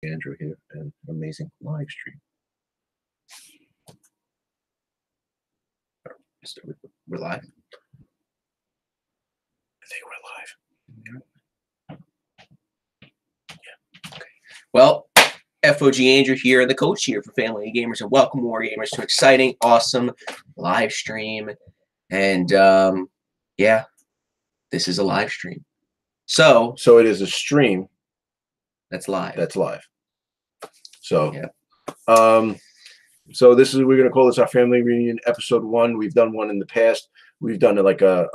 Andrew here, and an amazing live stream. We're live. I think we're live. Yeah. Okay. Well, FOG Andrew here, the coach here for Family Gamers, and welcome more gamers to an exciting, awesome live stream. And yeah, this is a live stream. So it is a stream that's live. That's live. So yeah. So this is, we're gonna call this our family reunion episode 1. We've done one in the past. We've done it like a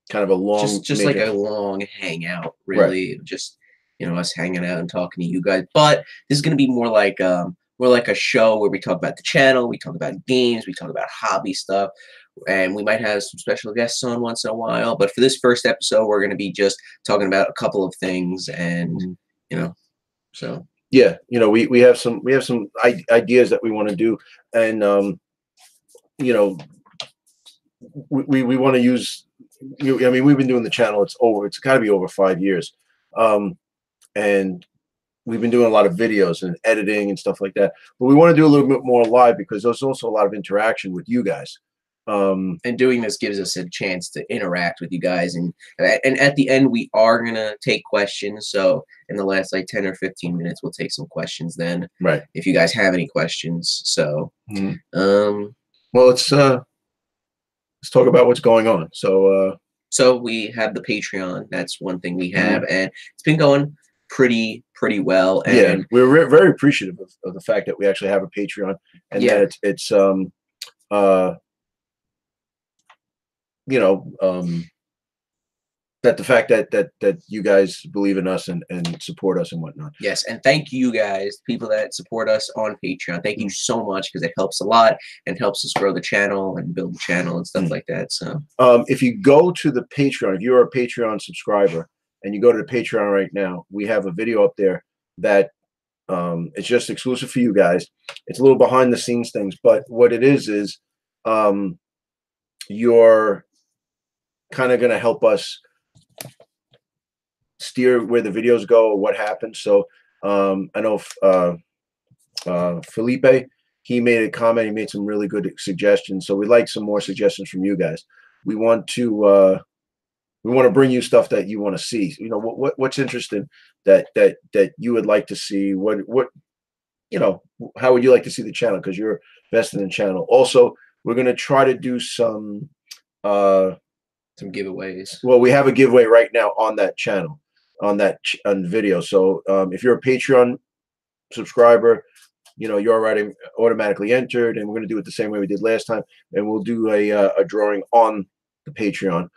kind of a long, just like a long hangout, really. Right. Just, you know, us hanging out and talking to you guys. But this is gonna be more like a show where we talk about the channel, we talk about games, we talk about hobby stuff, and we might have some special guests on once in a while. But for this first episode, we're gonna be just talking about a couple of things, and you know, so. Yeah, you know, we have some ideas that we want to do, and you know, we want to use. I mean, we've been doing the channel. It's got to be over 5 years, and we've been doing a lot of videos and editing and stuff like that. But we want to do a little bit more live because there's also a lot of interaction with you guys. And doing this gives us a chance to interact with you guys, and at the end we are gonna take questions. So in the last like 10 or 15 minutes, we'll take some questions then. Right. If you guys have any questions. So well, let's talk about what's going on. So we have the Patreon. That's one thing we have, and it's been going pretty well. And yeah, we're very appreciative of the fact that we actually have a Patreon, and that it's you know, that the fact that you guys believe in us and support us and whatnot. Yes, and thank you guys, people that support us on Patreon. Thank you so much, because it helps a lot and helps us grow the channel and build the channel and stuff like that. So if you go to the Patreon, if you're a Patreon subscriber and you go to the Patreon right now, we have a video up there that it's just exclusive for you guys. It's a little behind the scenes things, but what it is you're kind of going to help us steer where the videos go or what happens. So I know Felipe, he made a comment, he made some really good suggestions, so we'd like some more suggestions from you guys. We want to bring you stuff that you want to see, you know, what's interesting that you would like to see. What you know, how would you like to see the channel, because you're invested in the channel. Also, we're going to try to do some giveaways. Well, we have a giveaway right now on that channel, on video. So if you're a Patreon subscriber, you know, you're already automatically entered, and we're going to do it the same way we did last time, and we'll do a drawing on the Patreon.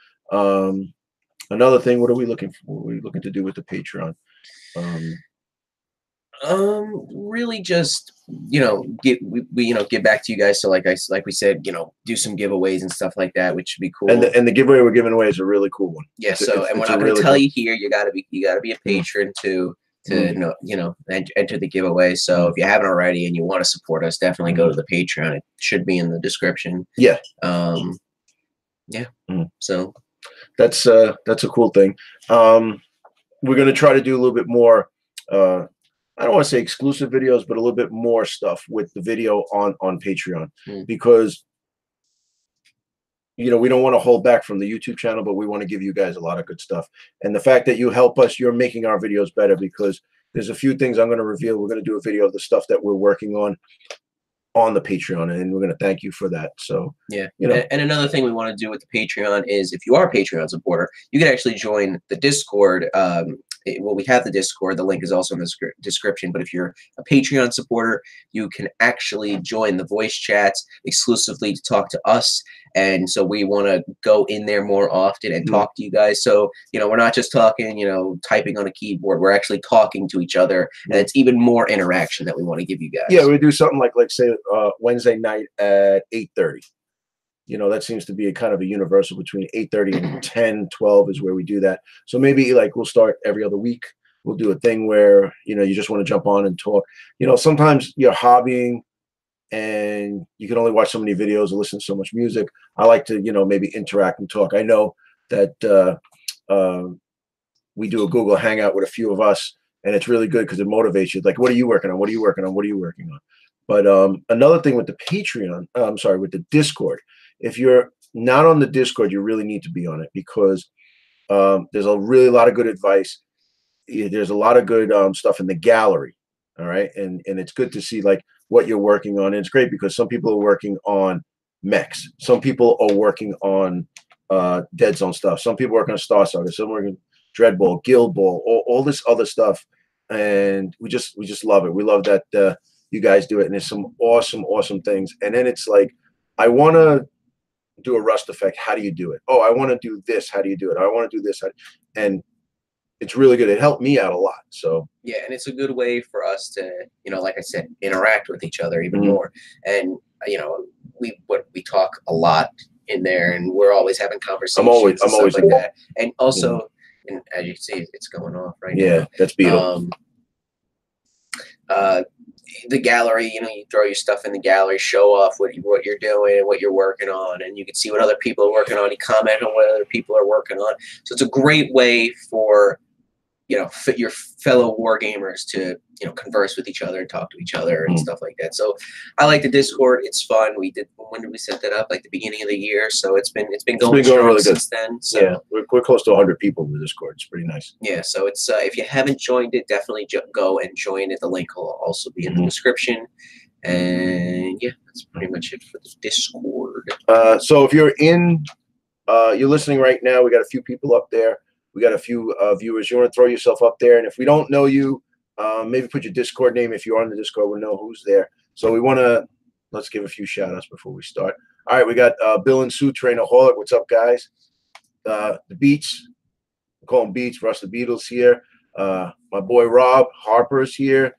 Another thing, what are we looking for? What are we looking to do with the Patreon? Really just, you know, get back to you guys. So like we said, you know, do some giveaways and stuff like that, which would be cool. And the giveaway we're giving away is a really cool one. Yeah. So and we're not going to tell you here. You gotta be a patron to enter the giveaway. So if you haven't already and you want to support us, definitely go to the Patreon. It should be in the description. Yeah. Yeah. So that's a cool thing. We're going to try to do a little bit more. I don't want to say exclusive videos, but a little bit more stuff with the video on Patreon, because, you know, we don't want to hold back from the YouTube channel, but we want to give you guys a lot of good stuff. And the fact that you help us, you're making our videos better, because there's a few things I'm going to reveal. We're going to do a video of the stuff that we're working on the Patreon, and we're going to thank you for that. So yeah, you know, and another thing we want to do with the Patreon is, if you are a Patreon supporter, you can actually join the Discord. Well, we have the Discord. The link is also in the description. But if you're a Patreon supporter, you can actually join the voice chats exclusively to talk to us. And so we want to go in there more often and talk to you guys. So, you know, we're not just talking, you know, typing on a keyboard. We're actually talking to each other. And it's even more interaction that we want to give you guys. Yeah, we do something like say Wednesday night at 8:30. You know, that seems to be a kind of a universal between 8:30 and 10, 12 is where we do that. So maybe like we'll start every other week. We'll do a thing where, you know, you just want to jump on and talk. You know, sometimes you're hobbying and you can only watch so many videos or listen to so much music. I like to, you know, maybe interact and talk. I know that we do a Google Hangout with a few of us, and it's really good because it motivates you. Like, what are you working on? What are you working on? What are you working on? But another thing with the Patreon, I'm sorry, with the Discord, if you're not on the Discord, you really need to be on it because there's a really lot of good advice. There's a lot of good stuff in the gallery. All right. And it's good to see like what you're working on. And it's great because some people are working on mechs. Some people are working on Dead Zone stuff. Some people working on Star Saga. Some working Dreadball, Guild Ball, all this other stuff. And we just love it. We love that you guys do it. And there's some awesome things. And then it's like, I want to do a Rust effect. How do you do it? Oh, I want to do this. How do you do it? I want to do this. And it's really good. It helped me out a lot. So yeah, and it's a good way for us to, like I said, interact with each other even more. And we talk a lot in there, and we're always having conversations. I'm always like that. And also, and as you can see, it's going off right now. Yeah, that's beautiful. The gallery, you throw your stuff in the gallery, show off what you're doing and what you're working on, and you can see what other people are working on. You comment on what other people are working on. So it's a great way for your fellow war gamers to converse with each other and talk to each other and stuff like that. So I like the Discord. It's fun. When did we set that up? Like the beginning of the year. So it's been going really good since then. So yeah, we're close to 100 people in the Discord. It's pretty nice. Yeah. So it's if you haven't joined it, definitely go and join it. The link will also be in the description. And yeah, that's pretty much it for the Discord. So if you're you're listening right now, we got a few people up there. We got a few viewers. You want to throw yourself up there, and if we don't know you, maybe put your Discord name. If you're on the Discord, we'll know who's there. So let's give a few shout outs before we start. All right, we got Bill and Sue, Trainaholic. What's up, guys? The Beats, we call them Beats. Russ the Beatles here. My boy Rob Harper's here.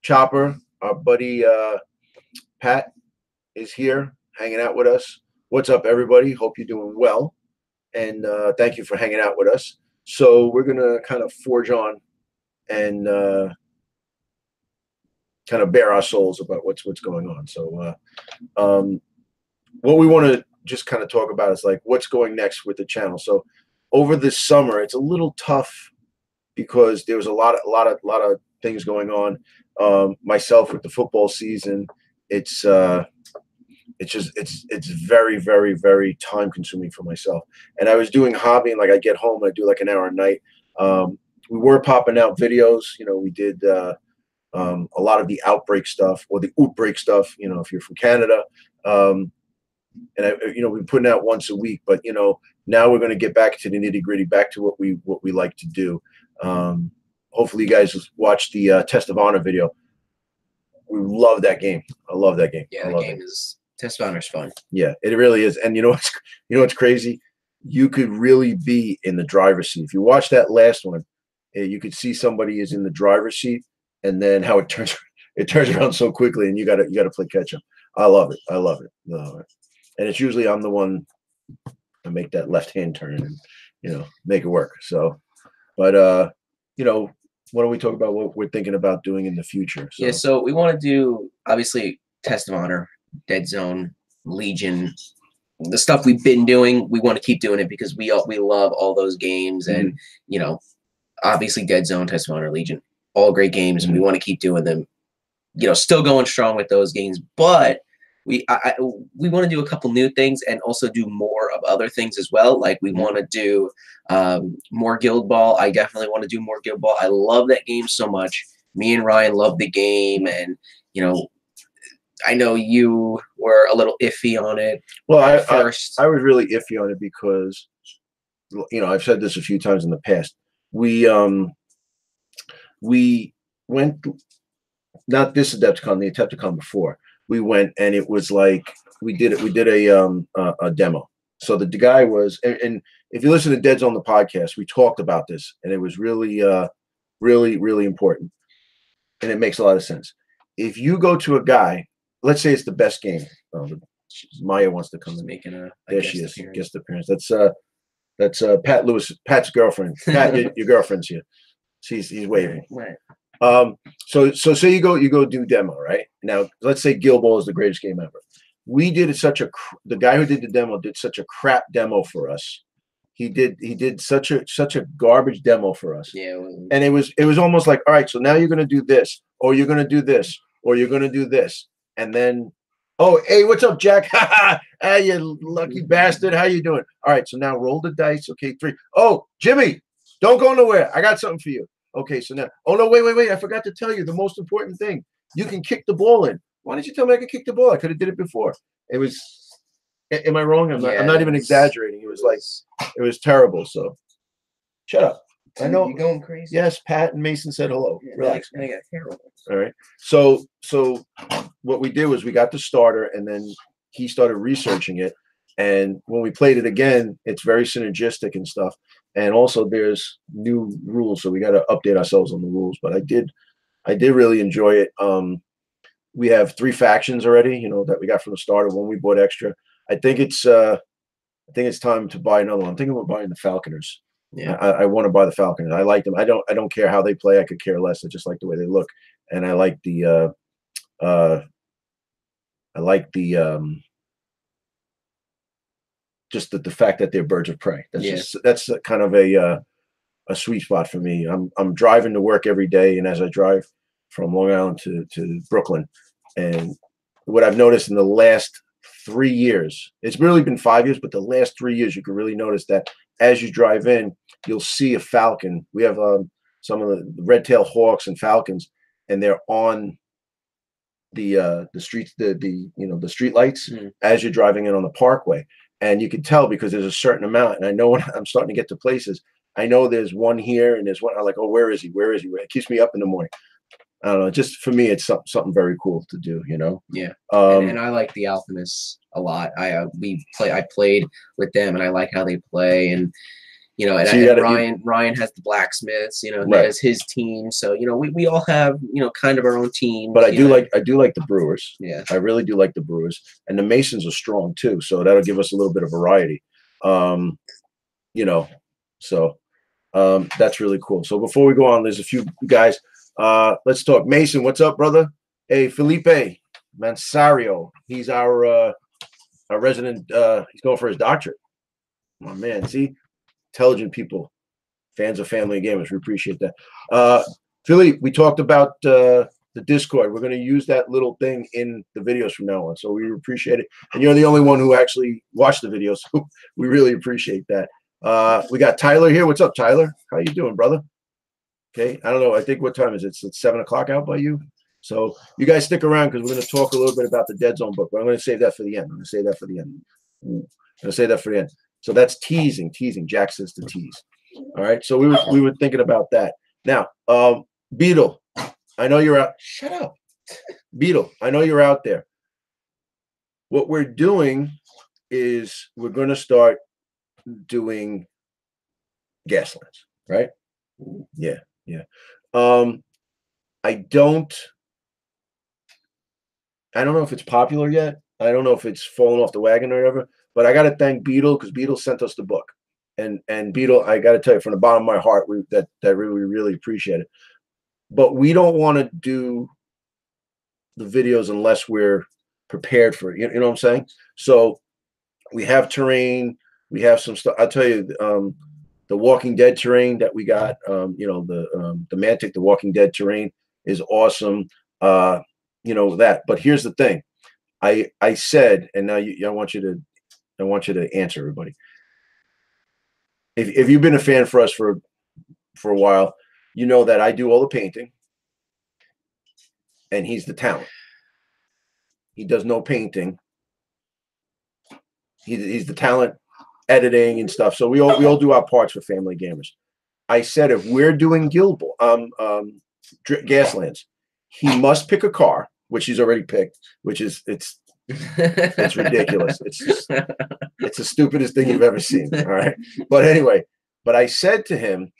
Chopper, our buddy Pat is here, hanging out with us. What's up, everybody? Hope you're doing well, and thank you for hanging out with us. So we're gonna kind of forge on and kind of bare our souls about what's going on. So what we want to just kind of talk about is like what's going next with the channel. So over this summer, it's a little tough because there was a lot of things going on. Myself with the football season, it's very, very, very time consuming for myself. And I was doing hobbying, like I get home, I do like an hour a night. We were popping out videos, we did a lot of the outbreak stuff or the outbreak stuff, if you're from Canada. And we're putting out once a week, but now we're going to get back to the nitty gritty, back to what we like to do. Hopefully you guys watched the Test of Honor video. We love that game. I love that game. Yeah, the game is Test of Honor is fun. Yeah, it really is. And what's crazy? You could really be in the driver's seat. If you watch that last one, you could see somebody is in the driver's seat, and then how it turns around so quickly, and you gotta play catch up. I love it. And it's usually I'm the one to make that left hand turn and make it work. So, but why don't we talk about what we're thinking about doing in the future? So. Yeah, so we want to do obviously Test of Honor, Dead Zone, Legion, the stuff we've been doing. We want to keep doing it because we love all those games, and obviously Dead Zone, Test of Honor, Legion, all great games, and we want to keep doing them. Still going strong with those games, but we want to do a couple new things and also do more of other things as well. Like we want to do more Guild Ball. I definitely want to do more Guild Ball. I love that game so much. Me and Ryan love the game, and I know you were a little iffy on it. Well, I was really iffy on it because I've said this a few times in the past. We went, not this Adepticon, the Adepticon before. We went, and it was like we did a demo. So the guy was, and if you listen to Dead Zone the podcast, we talked about this, and it was really really important, and it makes a lot of sense. If you go to a guy, let's say it's the best game. Maya wants to come in. Making a there she is, guest appearance. That's Pat Lewis, Pat's girlfriend. Pat, your girlfriend's here. He's waving. Right. So say you go do demo, right? Now let's say Guild Ball is the greatest game ever. We did the guy who did the demo did such a crap demo for us. he did such a garbage demo for us. Yeah. And it was almost like, all right, so now you're gonna do this, or you're gonna do this, or you're gonna do this, and then, oh, hey, what's up, Jack? Hey, you lucky bastard, how you doing? All right, so now roll the dice. Okay, 3. Oh, Jimmy, don't go nowhere. I got something for you. Okay, so now, oh no, wait, I forgot to tell you the most important thing. You can kick the ball in. Why didn't you tell me I could kick the ball? I could have did it before. It was. Am I wrong? I'm not even exaggerating. It was like, it was terrible. So, shut up. I know you're going crazy. Yes, Pat and Mason said hello. Yeah, relax. I got terrible. All right. So what we did was we got the starter, and then he started researching it. And when we played it again, it's very synergistic and stuff. And also there's new rules, so we got to update ourselves on the rules. But I did really enjoy it. We have 3 factions already, that we got from the starter. One we bought extra. I think it's time to buy another one. I'm thinking about buying the Falconers. Yeah, I want to buy the Falconers. I like them. I don't care how they play. I could care less. I just like the way they look, and I like the just the fact that they're birds of prey. That's kind of a sweet spot for me. I'm driving to work every day, and as I drive from Long Island to Brooklyn, and what I've noticed in the last 3 years, it's really been 5 years, but the last 3 years, you can really notice that as you drive in, you'll see a falcon. We have some of the red-tailed hawks and falcons, and they're on the streets, the street lights as you're driving in on the parkway, and you can tell because there's a certain amount. And I know when I'm starting to get to places, I know there's one here and there's one. I'm like, oh, where is he? Where is he? It keeps me up in the morning. I don't know. Just for me, it's something very cool to do. Yeah. And I like the Alchemists a lot. I played with them, and I like how they play. And Ryan has the Blacksmiths. He has his team. So we all have kind of our own team. But I do like the Brewers. Yeah, I really do like the Brewers, and the Masons are strong too. So that'll give us a little bit of variety. So that's really cool. So before we go on, there's a few guys. Let's talk. Mason, what's up, brother? Hey, Felipe Mansario. He's our resident. He's going for his doctorate. My man, see, intelligent people, fans of Family Gamers. We appreciate that. Philly, we talked about the Discord. We're going to use that little thing in the videos from now on. So we appreciate it. And you're the only one who actually watched the videos. So we really appreciate that. We got Tyler here. What's up, Tyler? How you doing, brother? Okay, I don't know. I think what time is it? It's 7 o'clock out by you. So you guys stick around because we're going to talk a little bit about the Dead Zone book. But I'm going to save that for the end. I'm going to save that for the end. So that's teasing. Jack says to tease. All right. So we were thinking about that. Now, Beetle, I know you're out. Shut up, Beetle. I know you're out there. What we're doing is we're going to start doing Gaslands, right? Yeah. I don't know if it's popular yet. I don't know if it's fallen off the wagon or whatever, but I got to thank Beetle because Beetle sent us the book. And Beetle, I got to tell you from the bottom of my heart, we really appreciate it. But we don't want to do the videos unless we're prepared for it. You know what I'm saying? So we have terrain. We have some stuff. I'll tell you, the Walking Dead terrain that we got, the Mantic, the Walking Dead terrain is awesome. That. But here's the thing. I said, and now I want you to answer everybody. If you've been a fan for us for a while, you know that I do all the painting, and he's the talent. He does no painting. He's the talent, editing and stuff. So we all do our parts for Family Gamers. I said if we're doing Gaslands, he must pick a car, which he's already picked, which is it's ridiculous. It's the stupidest thing you've ever seen. All right. But anyway, I said to him,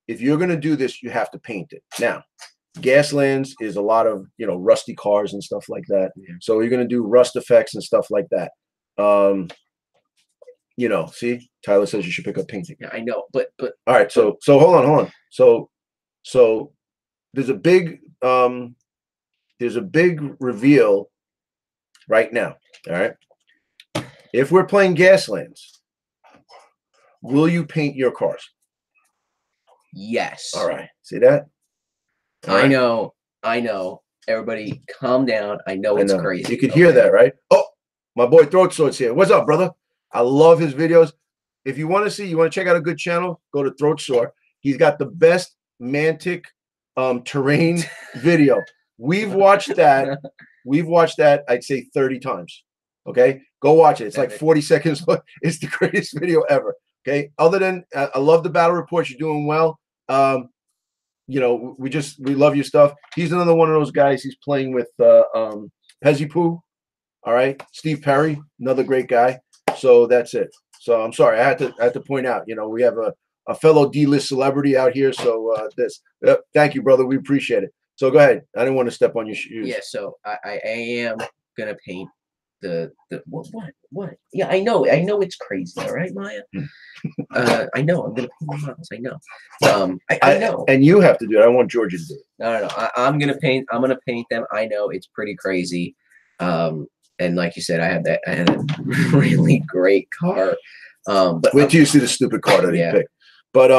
if you're going to do this, you have to paint it. Now, Gaslands is a lot of, rusty cars and stuff like that. Yeah. So you're going to do rust effects and stuff like that. See, Tyler says you should pick up painting. Yeah, I know, but all right. So hold on. So there's a big reveal right now. All right. If we're playing Gaslands, Will you paint your cars? Yes. All right. See that? All I right. know. I know. Everybody, calm down. I know I it's know. crazy. You could hear that, right? Oh, my boy Throat Swords here. What's up, brother? I love his videos. If you want to see, you want to check out a good channel, go to Throat Sword. He's got the best Mantic terrain video. We've watched that. We've watched that, I'd say 30 times. Okay, go watch it. It's like 40 seconds. It's the greatest video ever. Okay, other than I love the battle reports. You're doing well. You know, we love your stuff. He's another one of those guys. He's playing with Pezzy Poo. All right, Steve Perry, another great guy. So that's it. So I'm sorry, I had to point out. You know, we have a fellow D-list celebrity out here. So thank you, brother. We appreciate it. So go ahead. I didn't want to step on your shoes. Yeah. So I am gonna paint the what? Yeah, I know it's crazy. All right, Maya. I know I'm gonna paint the models. I know. I know. And you have to do it. I want Georgia to do it. No. I'm gonna paint. I'm gonna paint them. I know it's pretty crazy. And like you said, I had a really great car. But wait till you see the stupid car that he picked. But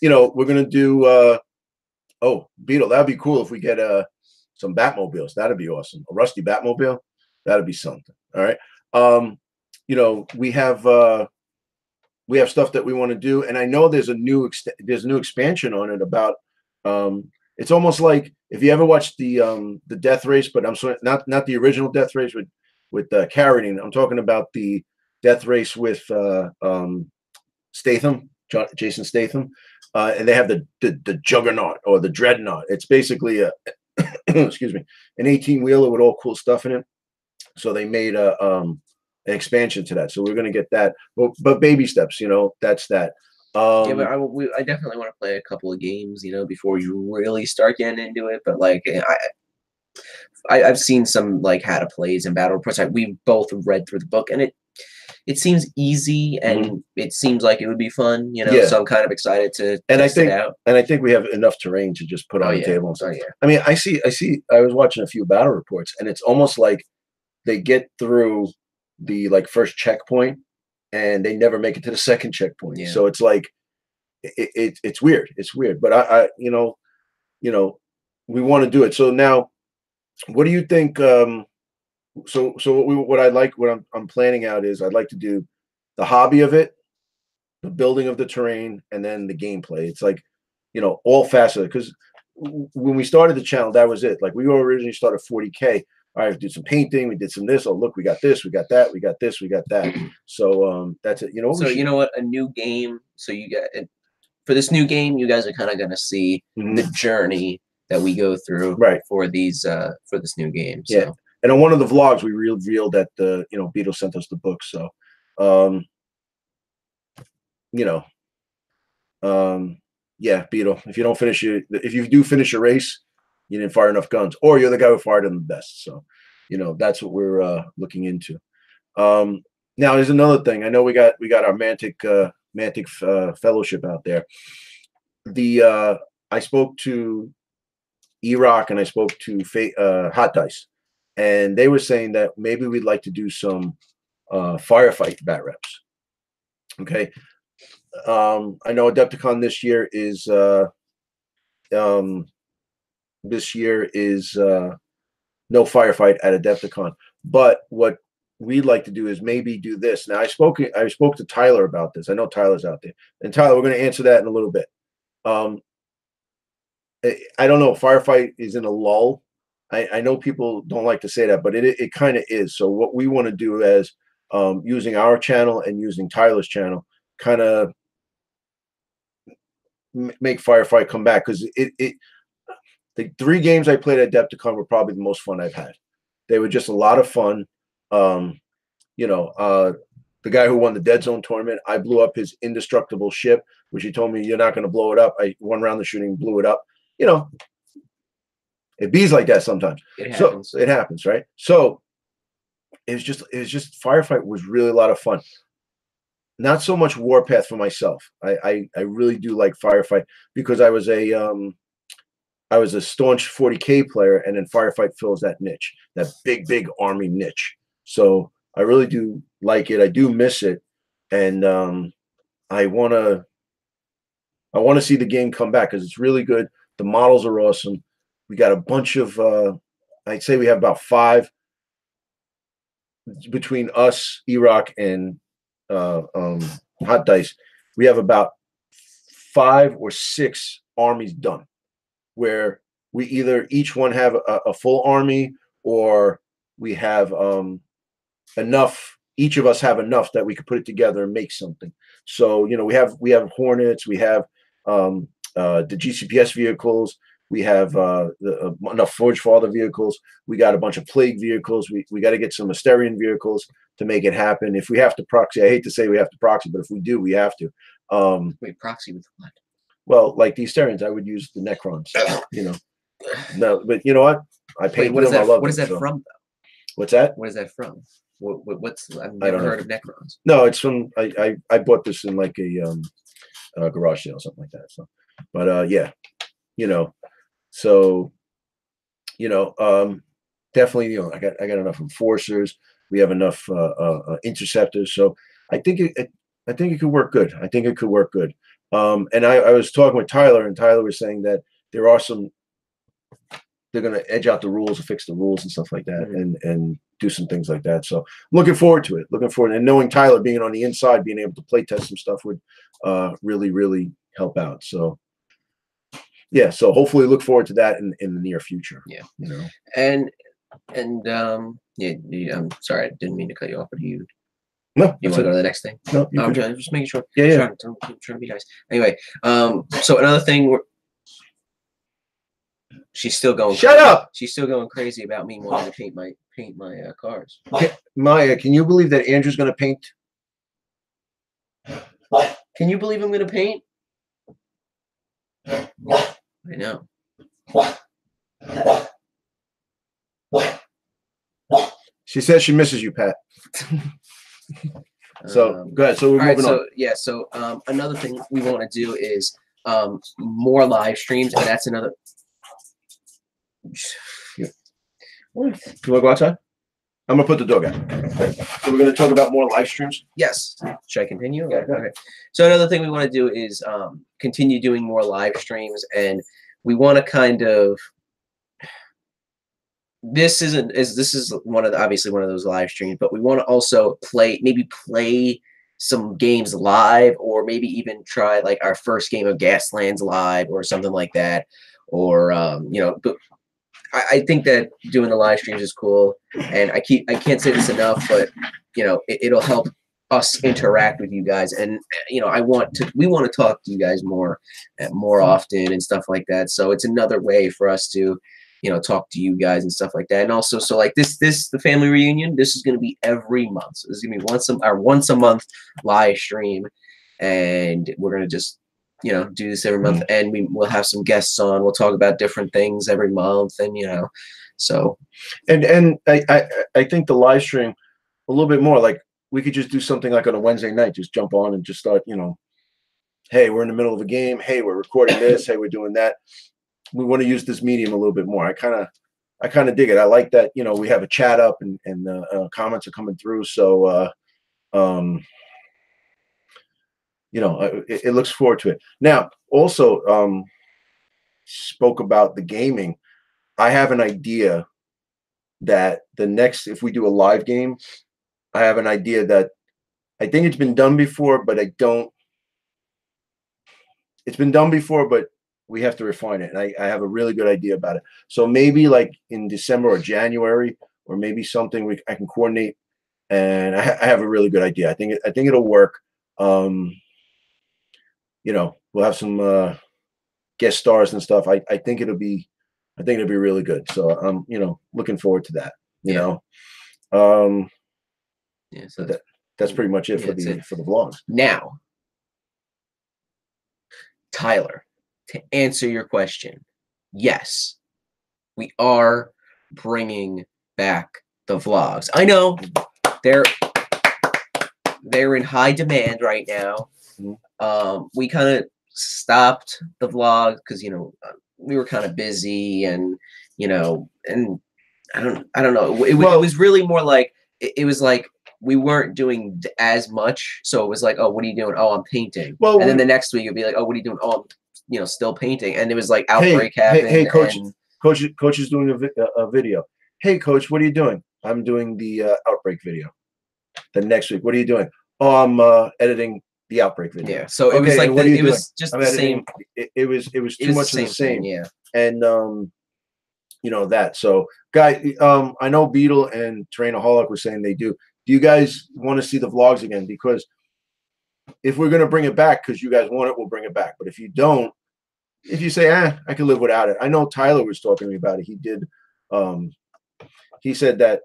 you know, we're gonna do oh, Beetle, that'd be cool if we get some Batmobiles. That'd be awesome. A rusty Batmobile, that'd be something. All right. You know, we have stuff that we want to do, and I know there's a new expansion on it about it's almost like if you ever watched the Death Race, but I'm sorry, not the original Death Race with Carradine. I'm talking about the Death Race with Statham, Jason Statham, and they have the Juggernaut or the Dreadnought. It's basically a excuse me, an 18-wheeler with all cool stuff in it. So they made an expansion to that. So we're gonna get that, but baby steps. You know, that's that. Yeah, but I definitely want to play a couple of games, you know, before you really start getting into it. But like, I've seen some like how to plays and battle reports. We both read through the book, and it seems easy, and it seems like it would be fun, you know. Yeah. So I'm kind of excited to test it out. And I think we have enough terrain to just put on the table. Oh yeah. I mean, I see. I was watching a few battle reports, and it's almost like they get through the like first checkpoint, and they never make it to the second checkpoint. Yeah. So it's like it's weird. It's weird. But I you know, we want to do it. So now, what do you think? So what I'm planning out is I'd like to do the hobby of it, the building of the terrain, and then the gameplay. It's like, you know, all facets. Because when we started the channel, that was it. Like we originally started 40K. All right, we did some painting, we did some this. Oh, look, we got this, we got that, we got this, we got that. So that's it. You know. So you know what? A new game. So you got for this new game, you guys are kind of going to see the journey that we go through for these for this new game. So. Yeah. And on one of the vlogs, we revealed that Beetle sent us the book. So, you know, yeah, Beetle. If you do finish a race, you didn't fire enough guns, or you're the guy who fired them the best. So, you know, that's what we're looking into. Now, there's another thing. I know we got our Mantic fellowship out there. I spoke to E-Rock and I spoke to Hot Dice. And they were saying that maybe we'd like to do some firefight bat reps. Okay. I know Adepticon this year is no firefight at Adepticon. But what we'd like to do is maybe do this. Now I spoke to Tyler about this. I know Tyler's out there. And Tyler, we're going to answer that in a little bit. I don't know. Firefight is in a lull. I know people don't like to say that, but it kind of is. So what we want to do is using our channel and using Tyler's channel, kind of make Firefight come back, because the 3 games I played at Adepticon were probably the most fun I've had. They were just a lot of fun. You know, the guy who won the Dead Zone tournament, I blew up his indestructible ship, which he told me, you're not going to blow it up. I 1 round of shooting, blew it up. You know. It bees like that sometimes. It happens. So it happens, right? So it was just Firefight was really a lot of fun. Not so much Warpath for myself. I really do like Firefight because I was a staunch 40K player, and then Firefight fills that niche, that big army niche. So I really do like it. I do miss it, and I want to see the game come back because it's really good. The models are awesome. We got a bunch of I'd say we have about 5 between us, Erock, and Hot Dice. We have about 5 or 6 armies done, where we either each one have a full army, or we have enough. Each of us have enough that we could put it together and make something. So we have Hornets, we have the GCPS vehicles, we have enough Forge Father vehicles, we got a bunch of Plague vehicles. We got to get some Asterian vehicles to make it happen. If we have to proxy, I hate to say we have to proxy, but if we do, we have to. Wait, proxy with what? Well, like the Asterians, I would use the Necrons. No, but you know what? I paint what is them. that? I love what is them, that so. from, though? What that? What is that from? What's I've I never don't know. heard of Necrons. No, it's from I bought this in like a garage sale or something like that. So, but yeah, so definitely I got enough enforcers. We have enough interceptors. So I think it could work good. I think it could work good. And I was talking with Tyler, and Tyler was saying that there are some. They're going to edge out the rules, fix the rules, and stuff like that, and do some things like that. So, looking forward to it. Looking forward, and knowing Tyler being on the inside, being able to play test some stuff would really, really help out. So, yeah. So hopefully, look forward to that in the near future. Yeah. And yeah. I'm sorry, I didn't mean to cut you off, but you want to go to the next thing? No, I'm just making sure. Yeah. Trying to be nice. Anyway, so another thing. She's still going. Shut up! She's still going crazy about me wanting to paint my cars. Maya, can you believe that Andrew's going to paint? Can you believe I'm going to paint? I know. She says she misses you, Pat. So go ahead. So we're moving on. Yeah. So another thing we want to do is more live streams, and that's another. What? You want to go outside? I'm gonna put the dog out. So we're gonna talk about more live streams. Yes. Should I continue? Yeah. Okay. So another thing we want to do is continue doing more live streams, and we want to kind of. This is obviously one of those live streams, but we want to also play some games live, or maybe even try like our first game of Gaslands live or something like that, or but I think that doing the live streams is cool, and I can't say this enough, but it'll help us interact with you guys, and we want to talk to you guys more often and stuff like that. So it's another way for us to talk to you guys and stuff like that. And also, so like the family reunion, this is going to be every month. So this is going to be once a month live stream, and we're going to just do this every month, and we'll have some guests on. We'll talk about different things every month, and so. And I think the live stream a little bit more like we could just do something like on a Wednesday night, just jump on and just start, hey, we're in the middle of a game. Hey, we're recording this. Hey, we're doing that. We want to use this medium a little bit more. I kind of dig it. I like that. We have a chat up and comments are coming through. So, it looks forward to it. Now, also, spoke about the gaming. I have an idea that if we do a live game, I have an idea that I think it's been done before, but it's been done before, but we have to refine it. And I have a really good idea about it. So maybe like in December or January, or maybe something I can coordinate. And I have a really good idea. I think it'll work. We'll have some guest stars and stuff. I think it'll be really good. So I'm looking forward to that. So that's pretty much it for the vlogs. Now, Tyler, to answer your question, yes, we are bringing back the vlogs. I know they're in high demand right now. We kind of stopped the vlog because we were kind of busy, and and I don't know. It was really more like it was like we weren't doing as much. So it was like, oh, what are you doing? Oh, I'm painting. Well, And then the next week it'd be like, oh, what are you doing? Oh, I'm, still painting. And it was like outbreak hey, happened. hey, coach, and coach is doing a video. Hey, coach, what are you doing? I'm doing the outbreak video. The next week, what are you doing? Oh, I'm editing the outbreak video. yeah. So it was Okay, like and what are you doing? was just I'm the editing. same. It was It too was much the of the same thing. same. Yeah. And that. So, guy, I know Beetle and Terrainaholic were saying they do. Do you guys want to see the vlogs again? Because if we're gonna bring it back, because you guys want it, we'll bring it back. But if you don't, if you say, I can live without it. I know Tyler was talking to me about it. He did. He said that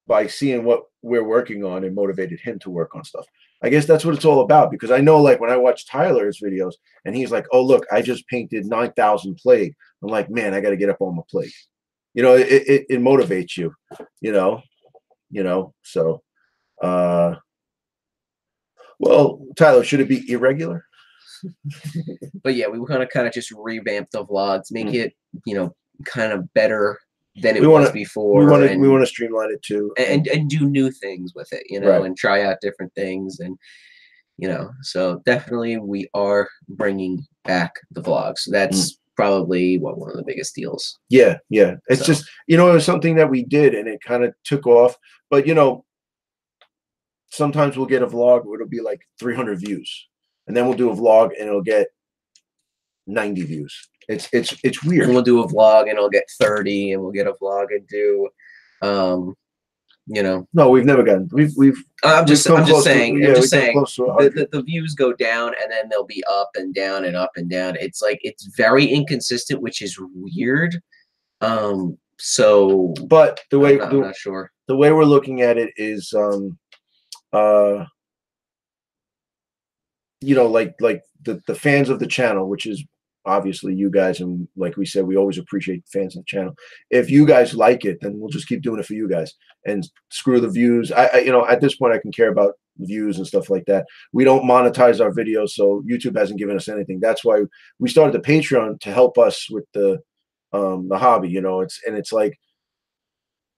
by seeing what we're working on, it motivated him to work on stuff. I guess that's what it's all about, because I know, like, when I watch Tyler's videos and he's like, oh, look, I just painted 9,000 plague. I'm like, man, I got to get up on my plague. It motivates you, so, well, Tyler, should it be irregular? But yeah, we want to kind of just revamp the vlogs, make it, kind of better than it was before. We want to streamline it too, and do new things with it, Right. and try out different things, and so definitely we are bringing back the vlogs. That's probably one of the biggest deals. Yeah. It's just, it was something that we did and it kind of took off. But sometimes we'll get a vlog where it'll be like 300 views, and then we'll do a vlog and it'll get 90 views. It's weird. And we'll do a vlog and it'll get 30, and we'll get a vlog and do, No, we've never gotten. I'm just saying. The the views go down and then they'll be up and down and up and down. It's like it's very inconsistent, which is weird. So, but I'm not sure. The way we're looking at it is, like the fans of the channel, which is obviously you guys, and like we said, we always appreciate fans of the channel. If you guys like it, then we'll just keep doing it for you guys and screw the views. I at this point I can care about views and stuff like that. We don't monetize our videos, so YouTube hasn't given us anything. That's why we started the Patreon, to help us with the hobby. It's like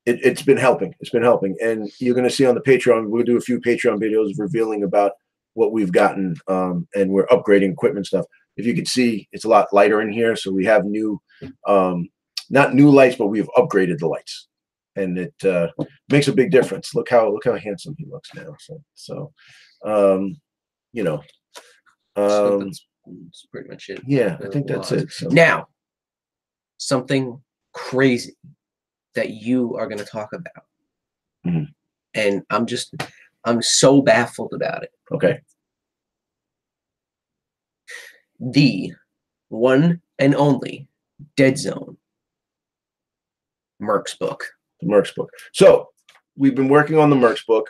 it's been helping. It's been helping, and you're going to see on the Patreon, we'll do a few Patreon videos revealing about what we've gotten, and we're upgrading equipment stuff. If you can see, it's a lot lighter in here, so we have new, not new lights, but we've upgraded the lights, and it makes a big difference. Look how handsome he looks now. So that's pretty much it. Yeah, I think that's it. So. Now, something crazy that you are going to talk about, and I'm so baffled about it. Okay. The one and only Dead Zone Mercs book. The Mercs book. So we've been working on the Mercs book.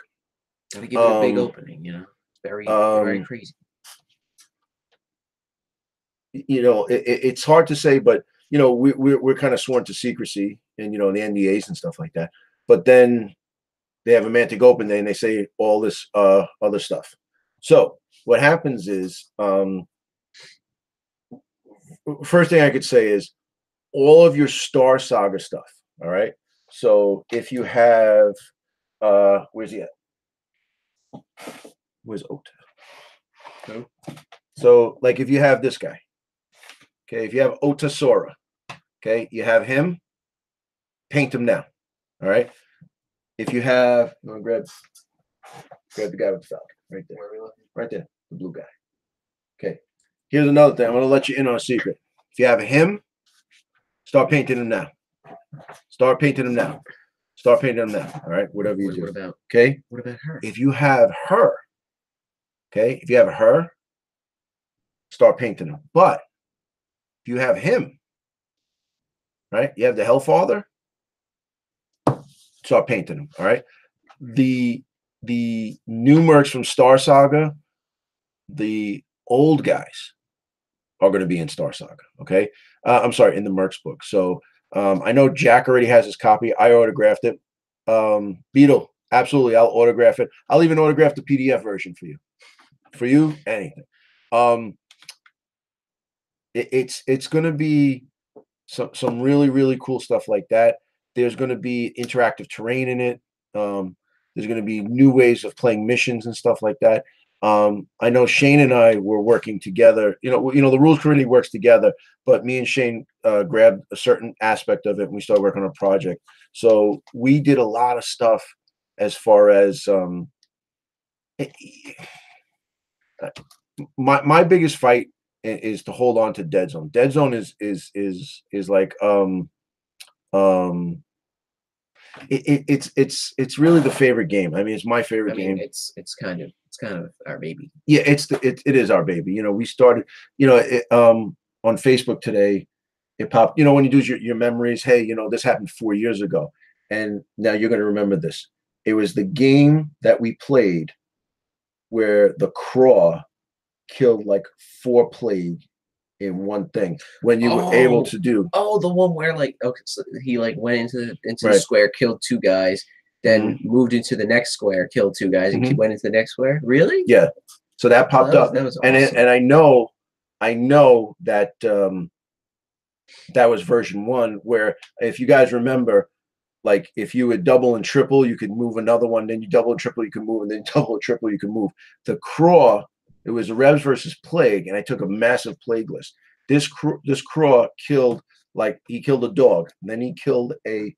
Gotta give it a big opening, It's very, very crazy. It's hard to say, but we're kind of sworn to secrecy, and the NDAs and stuff like that. But then they have a Mantic open day and they say all this other stuff. So what happens is, first thing I could say is all of your Star Saga stuff. All right. So if you have, where's he at? Where's Ota? Okay. So like if you have this guy, okay, if you have Ota Sora, okay, you have him, paint him now. All right. If you have, you want to grab the guy with the falcon right there. Where are we looking? Right there, the blue guy. Okay. Here's another thing. I'm going to let you in on a secret. If you have him, start painting him now. Start painting him now. Start painting him now. All right. Whatever you do. What about? Okay. What about her? If you have her, okay. If you have her, start painting him. But if you have him, right? You have the Hellfather. Start painting him. All right. The new mercs from Star Saga, the old guys are going to be in Star Saga. Okay. I'm sorry, in the mercs book. So I know Jack already has his copy. I autographed it. Beetle, absolutely, I'll autograph it. I'll even autograph the PDF version for you. For you, anything. It's going to be some really, really cool stuff like that. There's going to be interactive terrain in it. There's going to be new ways of playing missions and stuff like that. I know Shane and I were working together. The rules committee works together, but me and Shane grabbed a certain aspect of it and we started working on a project. So we did a lot of stuff as far as my biggest fight is to hold on to Dead Zone. Dead Zone is like it's really the favorite game. I mean, it's my favorite game. It's kind of our baby. Yeah, it is our baby. We started, on Facebook today, it popped, when you do your memories, hey, this happened 4 years ago. And now you're going to remember this. It was the game that we played where the Craw killed like 4 plague in one thing when you were able to do. Oh, the one where so he went into the Right. square, killed 2 guys, then moved into the next square, killed 2 guys, and went into the next square. Really? Yeah. So that popped up. That was awesome. And I know that that was version 1, where if you guys remember, like if you would double and triple, you could move another one, then you double and triple, you can move, and then double and triple, you can move. The Craw, it was a Revs versus Plague, and I took a massive plague list. This Craw killed, he killed a dog, then he killed a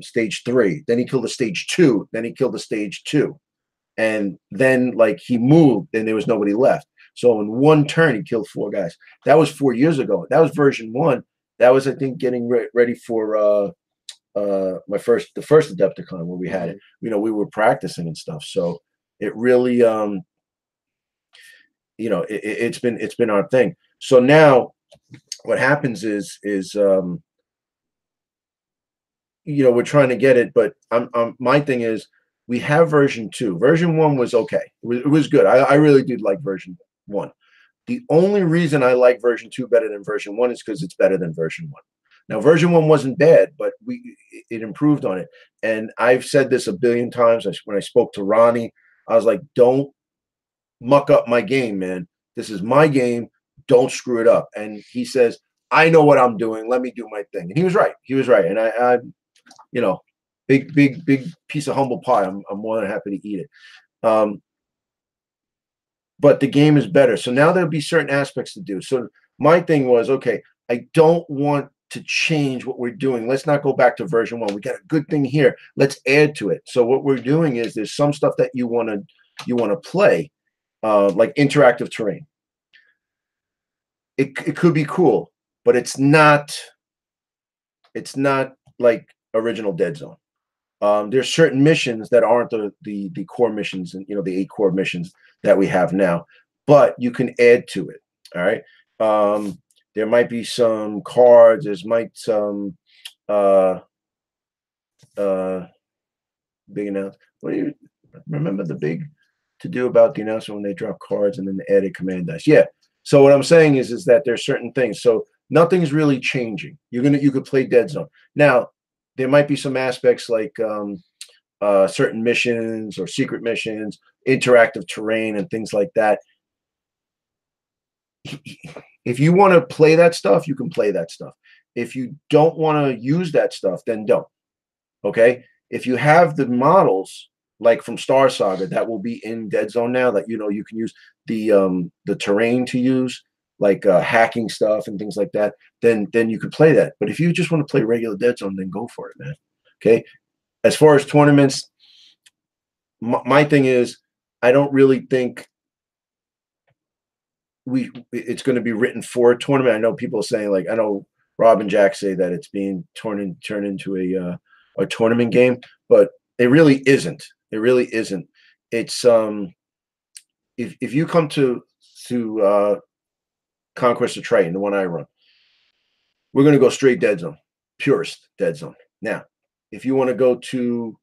stage 3, then he killed a stage 2, then he killed a stage 2, and then he moved, and there was nobody left. So in one turn, he killed 4 guys. That was 4 years ago. That was version 1. That was, I think, getting ready for the first Adepticon where we had it. We were practicing and stuff. So it really it's been our thing. So now what happens is we're trying to get it, but my thing is we have version 2. Version 1 was okay. It was good. I really did like version 1. The only reason I like version 2 better than version 1 is because it's better than version 1. Now, version 1 wasn't bad, but it improved on it. And I've said this a billion times. When I spoke to Ronnie, I was like, don't muck up my game, man. This is my game. Don't screw it up. And he says, I know what I'm doing. Let me do my thing. And he was right. And I big piece of humble pie. I'm more than happy to eat it. But the game is better. So now there'll be certain aspects to do. So my thing was, okay, I don't want to change what we're doing. Let's not go back to version 1. We got a good thing here. Let's add to it. So what we're doing is there's some stuff that you want to play, like interactive terrain. It could be cool, but it's not like original Dead Zone. There's certain missions that aren't the core missions, and the 8 core missions that we have now, but you can add to it. All right. There might be some cards. There's some big announcement. What do you remember the big to do about the announcement when they drop cards and then the added command dice? Yeah. So what I'm saying is that there's certain things. So nothing's really changing. You could play Dead Zone. Now, there might be some aspects like certain missions or secret missions, interactive terrain, and things like that. If you want to play that stuff, you can play that stuff. If you don't want to use that stuff, then don't. Okay? If you have the models like from Star Saga that will be in Dead Zone now, that you can use the terrain to use, like hacking stuff and things like that, then you could play that. But if you just want to play regular Dead Zone, then go for it, man. Okay? As far as tournaments, my thing is, I don't really think it's going to be written for a tournament. I know people are saying, I know Rob and Jack say that it's being turned into a tournament game, but it really isn't. It really isn't. It's if you come to Conquest of Triton, the one I run, we're going to go straight Dead Zone, purest Dead Zone. Now, if you want to go to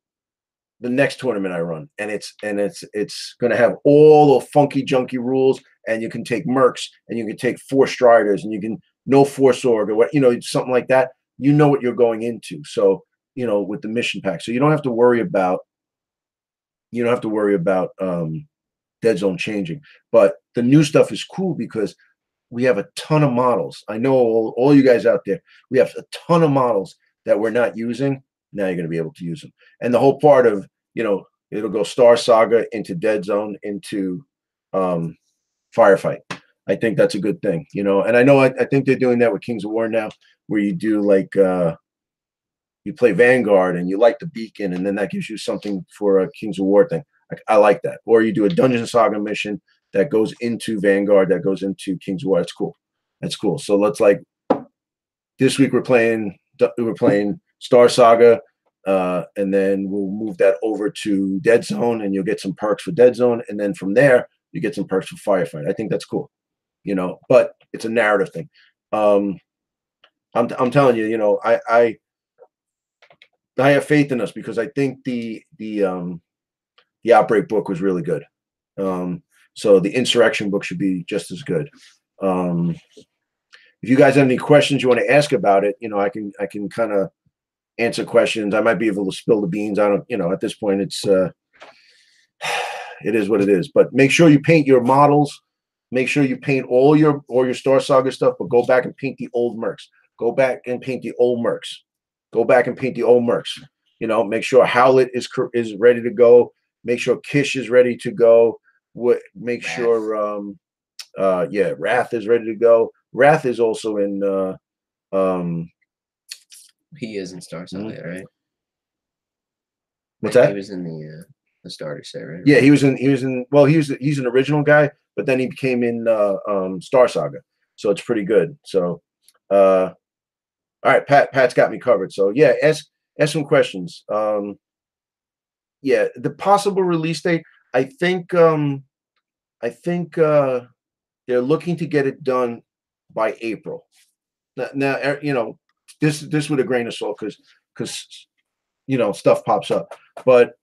the next tournament I run, and it's going to have all the funky junky rules, and you can take mercs, and you can take 4 striders, and you can no force org or what, something like that. You know what you're going into. So with the mission pack, so you don't have to worry about Dead Zone changing. But the new stuff is cool because we have a ton of models. I know all you guys out there, we have a ton of models that we're not using. Now you're going to be able to use them. And the whole part of, It'll go Star Saga into Dead Zone into Firefight. I think that's a good thing, you know. And I know I think they're doing that with Kings of War now, where you do like you play Vanguard and you light the beacon, and then that gives you something for a Kings of War thing. I like that. Or you do a Dungeon Saga mission that goes into Vanguard, that goes into Kings of War. That's cool. That's cool. So let's like this week we're playing Star Saga, and then we'll move that over to Dead Zone, and you'll get some perks for Dead Zone, and then from there you get some perks for Firefight. I think that's cool, you know. But it's a narrative thing. I'm telling you, you know, I have faith in us because I think the Outbreak book was really good. So the Insurrection book should be just as good. If you guys have any questions you want to ask about it, you know, I can kind of answer questions. I might be able to spill the beans. I don't, you know, at this point it's it is what it is. But make sure you paint your models. Make sure you paint all your Star Saga stuff, but go back and paint the old mercs. Go back and paint the old mercs. Go back and paint the old mercs. You know, make sure Howlet is ready to go. Make sure Kish is ready to go. Make sure yeah, Wrath is ready to go. Wrath is also in he is in Star Saga, right? What's that? He was in the starter set, right? Yeah, he's an original guy, but then he became in Star Saga. So it's pretty good. So all right, Pat's got me covered. So yeah, ask some questions. Yeah, the possible release date, I think they're looking to get it done by April. Now you know, this with a grain of salt because you know, stuff pops up, but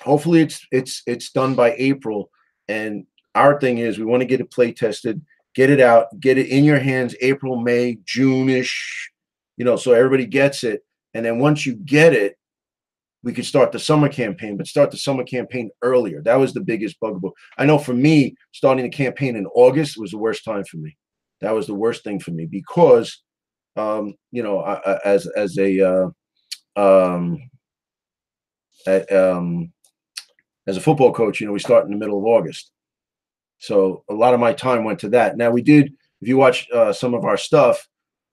hopefully it's done by April. And our thing is we want to get it play tested, get it out, get it in your hands April, May, June-ish, you know, so everybody gets it. And then once you get it, we could start the summer campaign, but start the summer campaign earlier. That was the biggest bugaboo. I know for me, starting the campaign in August was the worst time for me. That was the worst thing for me because, you know, as a football coach, you know, we start in the middle of August. So a lot of my time went to that. Now we did, if you watch some of our stuff,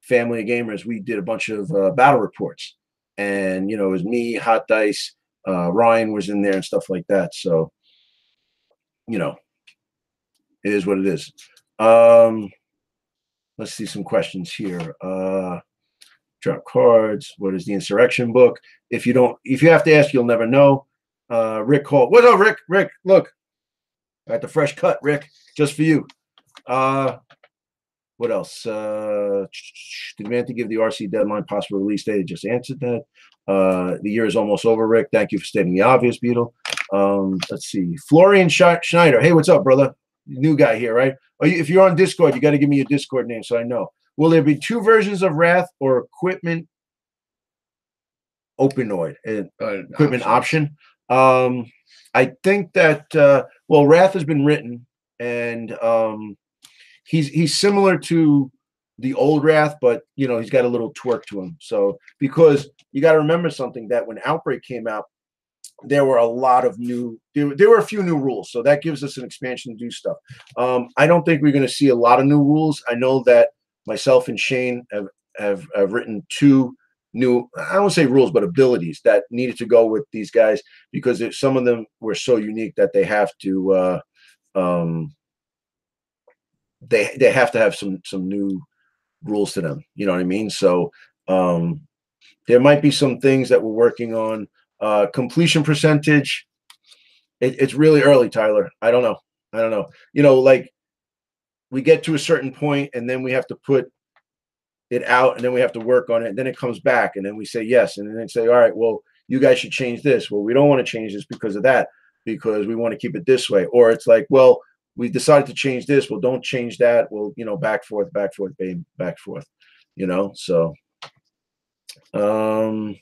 Family of Gamers, we did a bunch of battle reports. And, you know, it was me, Hot Dice, Ryan was in there and stuff like that. So, you know, it is what it is. Let's see some questions here. Drop cards. What is the Insurrection book? If you have to ask, you'll never know. Rick Hall. What's up, Rick? Rick, look. I got the fresh cut, Rick, just for you. What else? Did we have to give the RC deadline possible release date? I just answered that. The year is almost over, Rick. Thank you for stating the obvious, Beetle. Let's see. Florian Schneider. Hey, what's up, brother? New guy here, right? If you're on Discord, you got to give me your Discord name so I know. Will there be 2 versions of Wrath or equipment opinoid? Equipment option? I think that well, Wrath has been written, and he's similar to the old Wrath, but you know, he's got a little twerk to him. So because you got to remember something, that when Outbreak came out, there were a lot of there were a few new rules, so that gives us an expansion to do stuff. I don't think we're going to see a lot of new rules. I know that myself and Shane have written 2 new, I don't say rules, but abilities that needed to go with these guys because some of them were so unique that they have to they have to have some new rules to them. You know what I mean? So there might be some things that we're working on. Completion percentage. It's really early, Tyler. I don't know. You know, like we get to a certain point and then we have to put it out and then we have to work on it. And then it comes back and then we say yes. And then they say, all right, well, you guys should change this. Well, we don't want to change this because of that, because we want to keep it this way. Or it's like, well, we decided to change this. Well, don't change that. Well, you know, back, forth, babe, back, forth, you know? So, all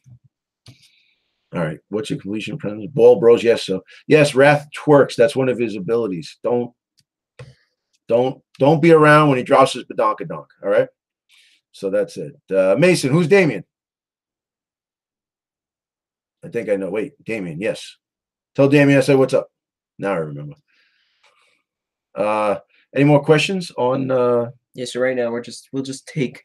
right. What's your completion percentage? Ball Bros. Yes. So yes, Wrath twerks. That's one of his abilities. Don't be around when he drops his badonkadonk. All right. So that's it. Mason, who's Damien? I think I know. Wait, Damien. Yes. Tell Damien I said what's up. Now I remember. Any more questions on? Yeah. So right now we'll just take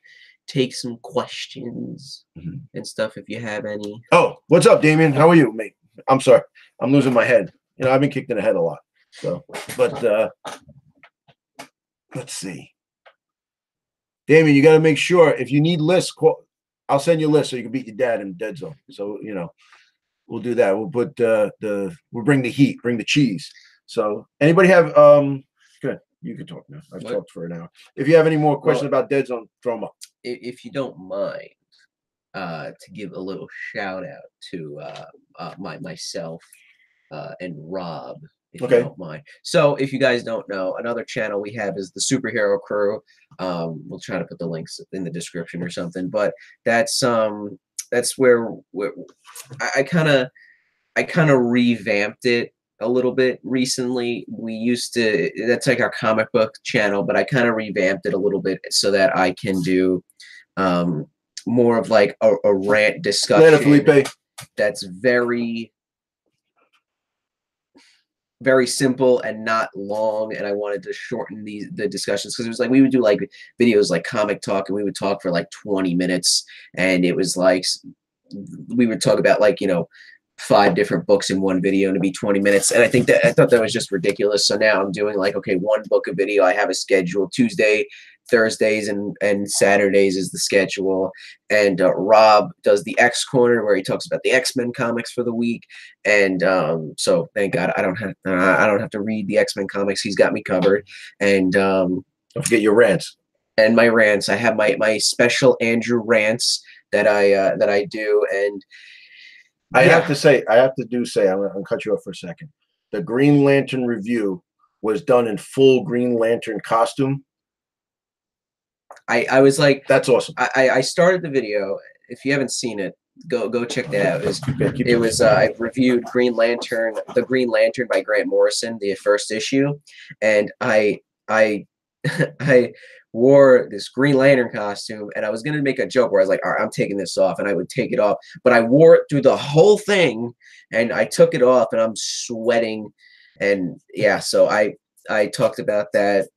some questions and stuff if you have any. Oh, what's up, Damien? How are you, mate? I'm sorry, I'm losing my head. You know, I've been kicked in the head a lot. So, but let's see. Damien, you got to make sure if you need lists, I'll send you a list so you can beat your dad in Dead Zone. So you know, we'll do that. We'll put we'll bring the heat, bring the cheese. So anybody have good. You can talk now. I've talked for an hour. If you have any more questions about Dead Zone, throw them up. If you don't mind, to give a little shout out to myself and Rob, if you don't mind. So if you guys don't know, another channel we have is the Superhero Crew. We'll try to put the links in the description or something, but that's where I kind of revamped it a little bit recently. We used to, that's like our comic book channel, but I kind of revamped it a little bit so that I can do more of like a rant discussion. Later, Felipe. That's very simple and not long, and I wanted to shorten the discussions because it was like we would do like videos like comic talk, and we would talk for like 20 minutes, and it was like we would talk about like 5 different books in one video and it'd be 20 minutes. And I thought that was just ridiculous. So now I'm doing like, okay, 1 book a video. I have a schedule. Tuesday, Thursdays, and Saturdays is the schedule. And Rob does the X Corner where he talks about the X-Men comics for the week. And so thank God I don't have to read the X-Men comics. He's got me covered. And don't forget your rants. And my rants. I have my special Andrew rants that I do. And I have to say, I'm gonna cut you off for a second. The Green Lantern review was done in full Green Lantern costume. I was like, that's awesome. I started the video. If you haven't seen it, go check that out. I reviewed The Green Lantern by Grant Morrison, the first issue, and I I wore this Green Lantern costume, and I was gonna make a joke where I was like, all right, I'm taking this off, and I would take it off, but I wore it through the whole thing, and I took it off, and I'm sweating, and yeah, so I talked about that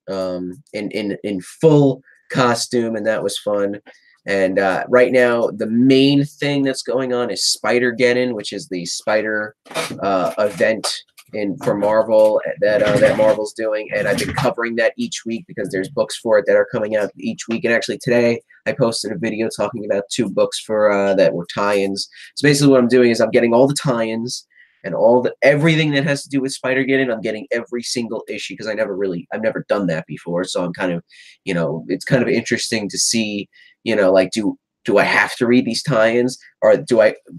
in full costume, and that was fun. And right now, the main thing that's going on is Spider-Geddon, which is the Spider event for Marvel that Marvel's doing, and I've been covering that each week because there's books for it that are coming out each week. And actually today I posted a video talking about 2 books for that were tie-ins. So basically what I'm doing is I'm getting all the tie-ins and everything that has to do with Spider-Geddon. I'm getting every single issue because I've never done that before. So I'm kind of, it's kind of interesting to see, like do I have to read these tie-ins, or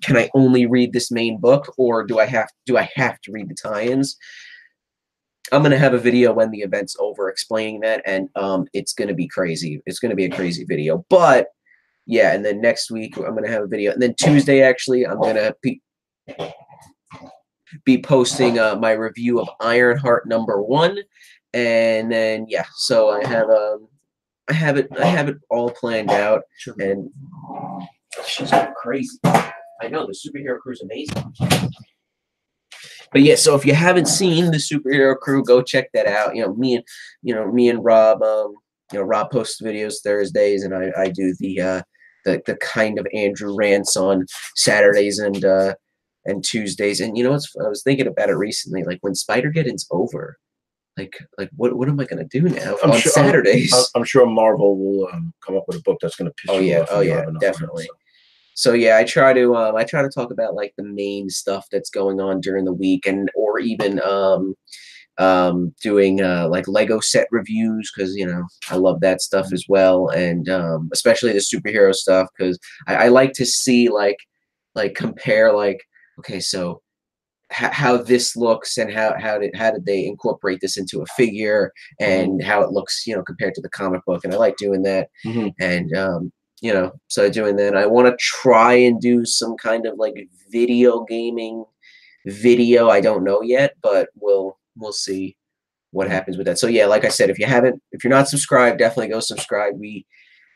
can I only read this main book, or do I have to read the tie-ins? I'm gonna have a video when the event's over explaining that, and it's gonna be crazy. It's gonna be a crazy video. But yeah, and then next week I'm gonna have a video, and then Tuesday actually I'm gonna be posting my review of Ironheart #1, and then yeah, so I have it all planned out, and she's going crazy. I know, the Superhero Crew is amazing. But yeah, so if you haven't seen the Superhero Crew, go check that out. Me and Rob, Rob posts videos Thursdays, and I do the kind of Andrew rants on Saturdays and Tuesdays. And I was thinking about it recently, like when Spider-Geddon's over, like what am I gonna do now on Saturdays? I'm sure Marvel will come up with a book that's gonna piss you off. Oh yeah, definitely. So yeah, I try to talk about like the main stuff that's going on during the week, or even doing like Lego set reviews, because I love that stuff as well, and especially the superhero stuff, because I like to see like compare like, okay, so how this looks, and how did they incorporate this into a figure, and how it looks compared to the comic book. And I like doing that. And so doing that, I want to try and do some kind of like video gaming video. I don't know yet, but we'll see what happens with that. So yeah, like I said, if you're not subscribed, definitely go subscribe. We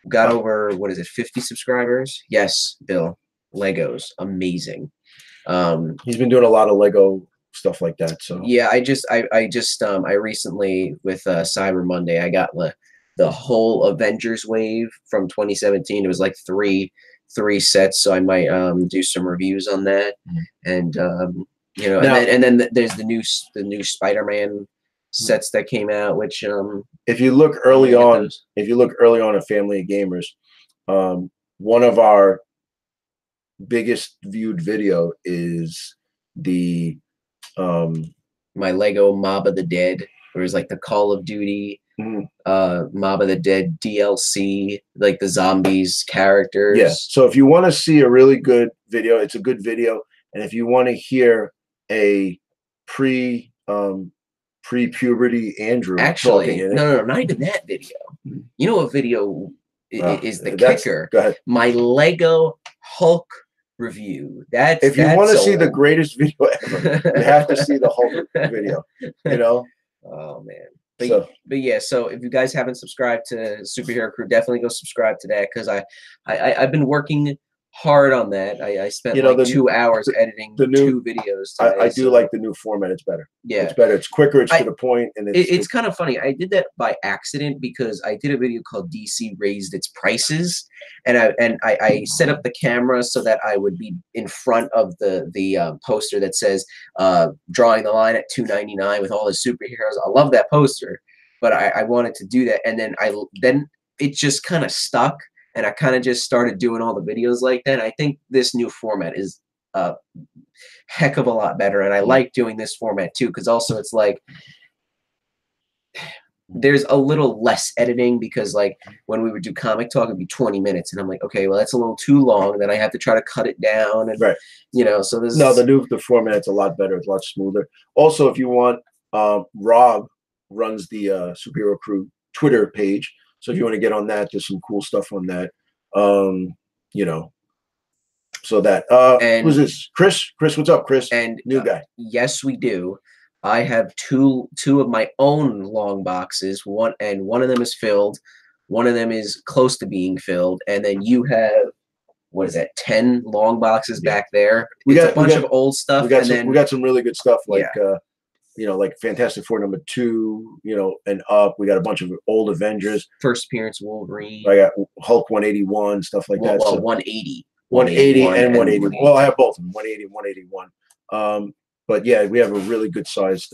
got over, what is it, 50 subscribers? Yes, Bill. Legos, amazing. He's been doing a lot of Lego stuff like that. So yeah, I recently with Cyber Monday I got the whole Avengers wave from 2017. It was like three sets, so I might do some reviews on that. And you know, now, and then there's the new Spider-Man sets that came out, which if you look early on, at Family of Gamers, one of our biggest viewed video is the my Lego Mob of the Dead. There was like the Call of Duty Mob of the Dead DLC, like the zombies characters. Yeah. So if you want to see a really good video, it's a good video. And if you want to hear a pre-puberty Andrew actually, talking no, not even that video. You know what video is the kicker? Go ahead. My Lego Hulk review. If you want to see the greatest video ever, you have to see the Hulk video. You know. Oh man. But yeah, so if you guys haven't subscribed to Superhero Crew, definitely go subscribe to that, because I've been working hard on that. I spent like 2 hours editing the two videos today, I do like the new format. It's better. Yeah, it's better. It's quicker. It's to the point, and it's kind of funny. I did that by accident because I did a video called DC Raised Its Prices, and I set up the camera so that I would be in front of the poster that says drawing the line at $2.99 with all the superheroes. I love that poster, but I wanted to do that, and then it just kind of stuck. And I kind of just started doing all the videos like that. I think this new format is a heck of a lot better. And I like doing this format too, because also it's like there's a little less editing, because like when we would do comic talk, it'd be 20 minutes. And I'm like, okay, well, that's a little too long. Then I have to try to cut it down. And, you know, so this the format's a lot better. It's a lot smoother. Also, if you want, Rob runs the Superhero Crew Twitter page. So if you want to get on that, there's some cool stuff on that. You know, so that who's this? Chris, what's up, Chris? And new guy. Yes, we do. I have two of my own long boxes. One of them is filled. One of them is close to being filled. And then you have, what is that, 10 long boxes back there? We got a bunch of old stuff. We got some really good stuff, like you know, like Fantastic Four #2, you know, and up. We got a bunch of old Avengers. First appearance Wolverine. I got Hulk 181, stuff like that. Well, so 180. 180 and 180. Well, I have both of them, 180 and 181. But yeah, we have a really good sized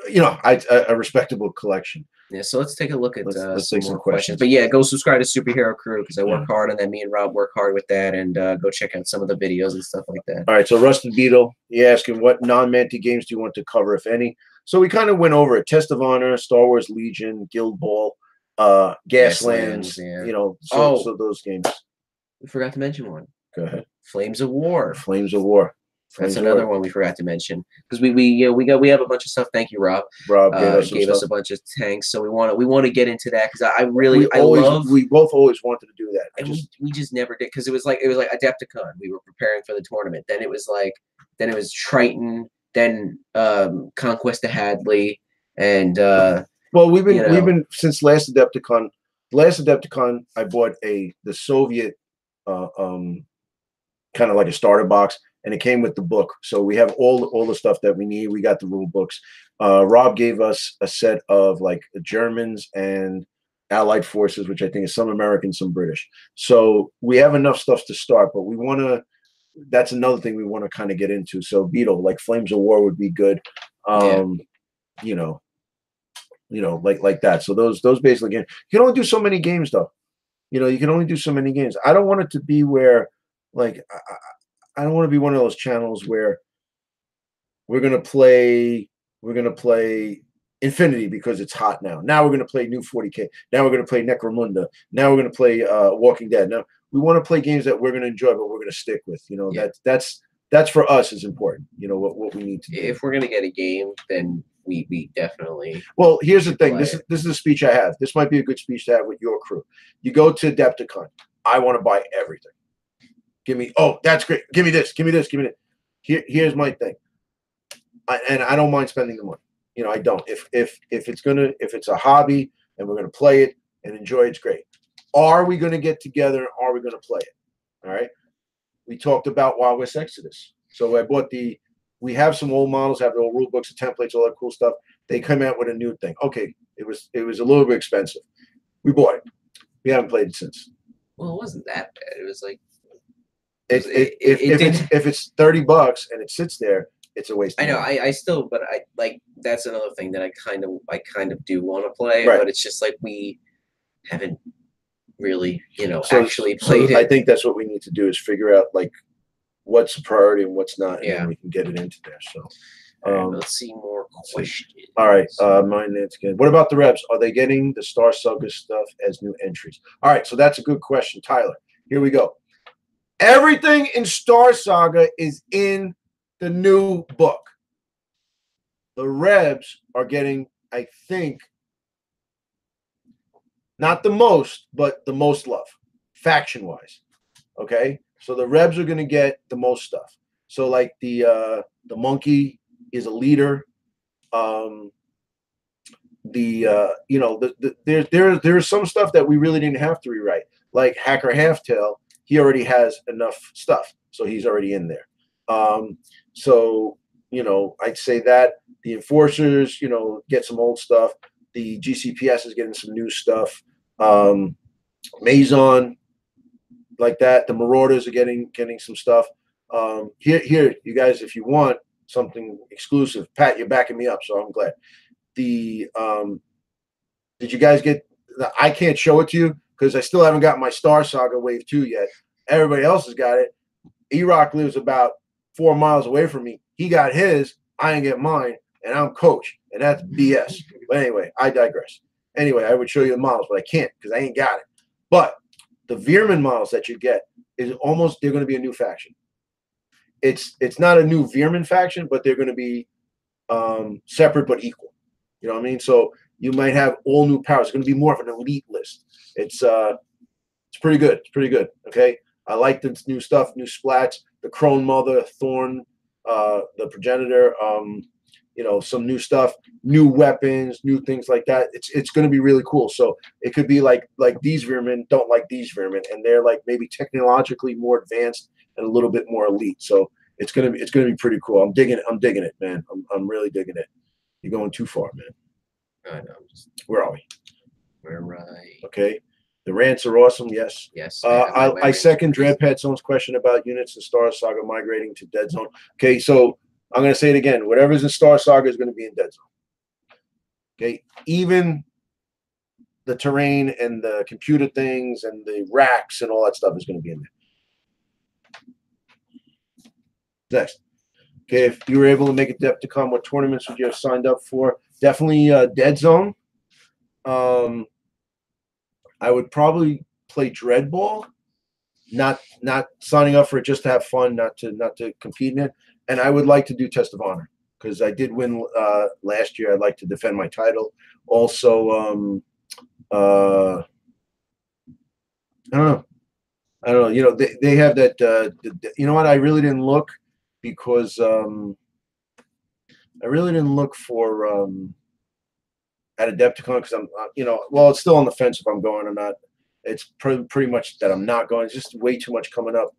you know, a respectable collection. Yeah, so let's take a look at let's some more questions. But yeah, go subscribe to Superhero Crew, because I work hard on that. Me and Rob work hard with that, and go check out some of the videos and stuff like that. All right, so Rusted Beetle, you asking what non-Manti games do you want to cover, if any? So we kind of went over it: Test of Honor, Star Wars Legion, Guild Ball, Gaslands. You know, so those games. We forgot to mention one. Go ahead. Flames of War. Flames of War. That's another one we forgot to mention, because we have a bunch of stuff. Thank you, Rob. Rob gave us a bunch of tanks, so we want to get into that, because we both always wanted to do that, and we just never did, because it was like Adepticon. We were preparing for the tournament. Then it was Triton. Then Conquest of Hadley, and well, we've been since last Adepticon. Last Adepticon, I bought the Soviet kind of like a starter box. And it came with the book, so we have all the stuff that we need. We got the rule books. Rob gave us a set of like Germans and Allied forces, which I think is some American, some British. So we have enough stuff to start, but we want to. That's another thing we want to kind of get into. So Beetle, like Flames of War, would be good. You know, like that. So those basically games. You can only do so many games, though. You know, you can only do so many games. I don't want it to be where, like, I don't want to be one of those channels where we're gonna play Infinity because it's hot now. Now we're gonna play New 40K. Now we're gonna play Necromunda. Now we're gonna play Walking Dead. Now we want to play games that we're gonna enjoy, but we're gonna stick with. You know, that's for us is important. You know what we need to do. If we're gonna get a game, then we definitely. Well, here's the thing. This is a speech I have. This might be a good speech to have with your crew. You go to Adepticon. I want to buy everything. Give me, that's great. Give me this. Give me this. Give me that. Here's my thing. I don't mind spending the money. You know, I don't. If it's a hobby and we're gonna play it and enjoy it, it's great. Are we gonna get together? And are we gonna play it? All right. we talked about Wild West Exodus. So I bought we have some old models, have the old rule books, the templates, all that cool stuff. They come out with a new thing. Okay, it was a little bit expensive. We bought it. We haven't played it since. Well, it wasn't that bad. It was like if it's $30 and it sits there, it's a waste of money. money. I still, but I like that's another thing that I kind of do want to play, right. But it's just like we haven't really, actually played it. I think that's what we need to do is figure out like what's a priority and what's not, and then we can get it into there. So let's see more questions. All right, mine again. What about the Rebs? Are they getting the Star Saga stuff as new entries? All right, so that's a good question, Tyler. Here we go. Everything in Star Saga is in the new book. The Rebs are getting, I think, not the most, but the most love, faction-wise. Okay, so the Rebs are going to get the most stuff. So like the monkey is a leader. There's some stuff that we really didn't have to rewrite, like Hacker Halftail. He already has enough stuff, so he's already in there. So I'd say that the Enforcers, get some old stuff. The GCPS is getting some new stuff. Maison, like that. The Marauders are getting some stuff. Here, you guys, if you want something exclusive, Pat, you're backing me up, so I'm glad. Did you guys get? I can't show it to you because I still haven't got my Star Saga Wave 2 yet. Everybody else has got it. E-Rock lives about 4 miles away from me. He got his. I ain't get mine, and I'm Coach, and that's BS. But anyway, I digress. Anyway, I would show you the models, but I can't because I ain't got it. But the veer-myn models that you get is almost, they're going to be a new faction. It's not a new veer-myn faction, but they're going to be separate but equal. You know what I mean? So you might have all new powers. It's going to be more of an elite list. It's pretty good. It's pretty good. Okay. I like the new stuff, new splats, the Crone Mother, Thorn, the Progenitor, some new stuff, new weapons, new things like that. It's going to be really cool. So it could be like these veer-myn don't like these veer-myn, and they're like maybe technologically more advanced and a little bit more elite. So it's gonna be pretty cool. I'm digging it, man. I'm really digging it. You're going too far, man. I know. Where are we? We're right. Okay. The rants are awesome. Yes. Yes. I second Dreadpad Zone's question about units in Star Saga migrating to Dead Zone. Okay, so I'm going to say it again. Whatever's in Star Saga is going to be in Dead Zone. Okay, even the terrain and the computer things and the racks and all that stuff is going to be in there. Next. Okay, if you were able to make a Depticon, what tournaments would you have signed up for? Definitely Dead Zone. I would probably play Dreadball, not signing up for it just to have fun, not to compete in it. And I would like to do Test of Honor because I did win last year. I'd like to defend my title. Also, I don't know. They have that. You know what? I really didn't look because I really didn't look for at Adepticon because I'm, it's still on the fence if I'm going or not. It's pretty much that I'm not going. It's just way too much coming up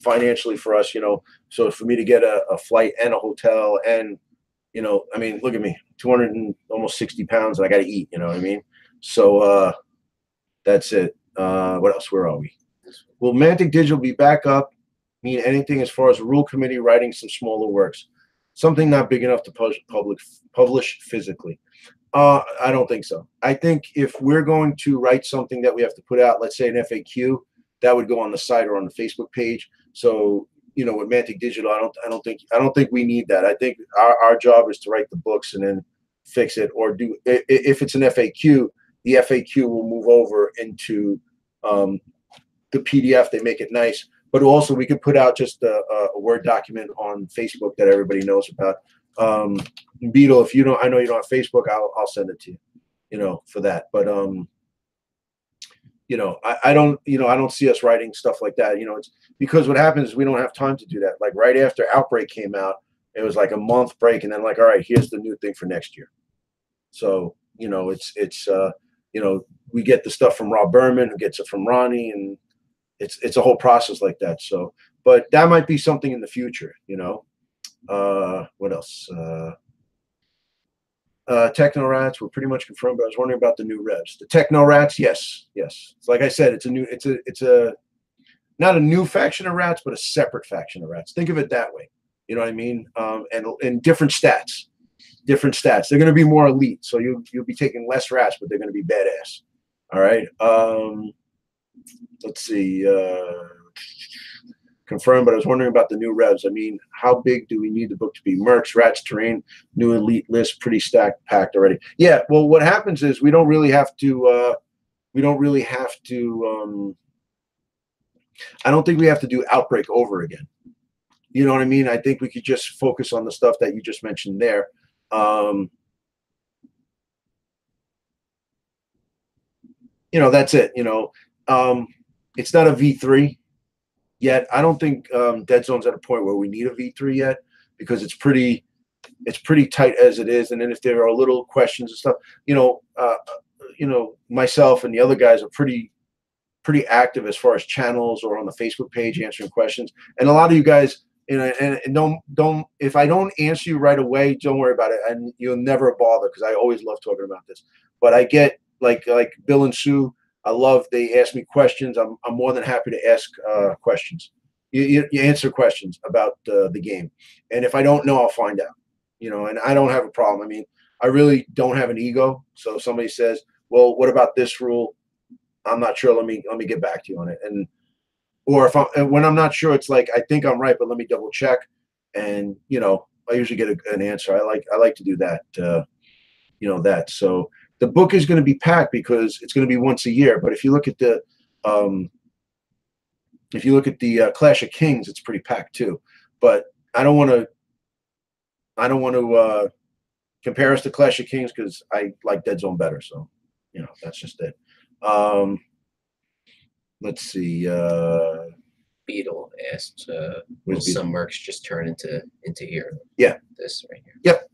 financially for us, So for me to get a flight and a hotel and, I mean, look at me, 200 and almost 60 pounds, and I got to eat, you know what I mean? So that's it. What else? Where are we? Will Mantic Digital be back up? Mean anything as far as a rule committee writing some smaller works? Something not big enough to publish physically. I don't think so. I think if we're going to write something that we have to put out, let's say an FAQ, that would go on the site or on the Facebook page. So, with Mantic Digital, I don't think we need that. I think our job is to write the books and then fix it, or do if it's an FAQ, the FAQ will move over into the PDF. They make it nice. But also, we could put out just a Word document on Facebook that everybody knows about. Beetle, if you don't, I know you don't have Facebook. I'll send it to you, for that. But I don't see us writing stuff like that. It's because what happens is we don't have time to do that. Like right after Outbreak came out, it was like a month break, and then like, all right, here's the new thing for next year. So it's we get the stuff from Rob Berman, who gets it from Ronnie, and it's a whole process like that. So, but that might be something in the future, you know. What else? Techno rats were pretty much confirmed, but I was wondering about the new revs. The techno rats, yes, yes. Like I said, it's a not a new faction of rats, but a separate faction of rats. Think of it that way. You know what I mean? And different stats, different stats. They're going to be more elite, so you'll be taking less rats, but they're going to be badass. All right. Let's see. Confirmed, but I was wondering about the new revs. I mean, how big do we need the book to be? Mercs, rats, terrain, new elite list, pretty stacked, packed already. Yeah. Well, what happens is we don't really have to. We don't really have to. I don't think we have to do Outbreak over again. You know what I mean? I think we could just focus on the stuff that you just mentioned there. You know, that's it. You know, it's not a V3 yet. I don't think Dead Zone's at a point where we need a V3 yet, because it's pretty tight as it is. And then if there are little questions and stuff, you know, myself and the other guys are pretty active as far as channels or on the Facebook page answering questions. And a lot of you guys, you know, and don't if I don't answer you right away, don't worry about it, and you'll never bother, because I always love talking about this. But I get like Bill and Sue. I love they ask me questions. I'm more than happy to ask questions. You answer questions about the game, and if I don't know, I'll find out. You know, and I don't have a problem. I mean, I really don't have an ego. So if somebody says, "Well, what about this rule?" I'm not sure. Let me get back to you on it. And or if when I'm not sure, it's like I think I'm right, but let me double check. And you know, I usually get an answer. I like to do that. You know that. So the book is going to be packed because it's going to be once a year. But if you look at the Clash of Kings, it's pretty packed too. But I don't want to compare us to Clash of Kings because I like Dead Zone better. So you know, that's just it. Let's see. Beetle asked, will Where's Beetle? some mercs just turn into hero? Yeah. This right here. Yep.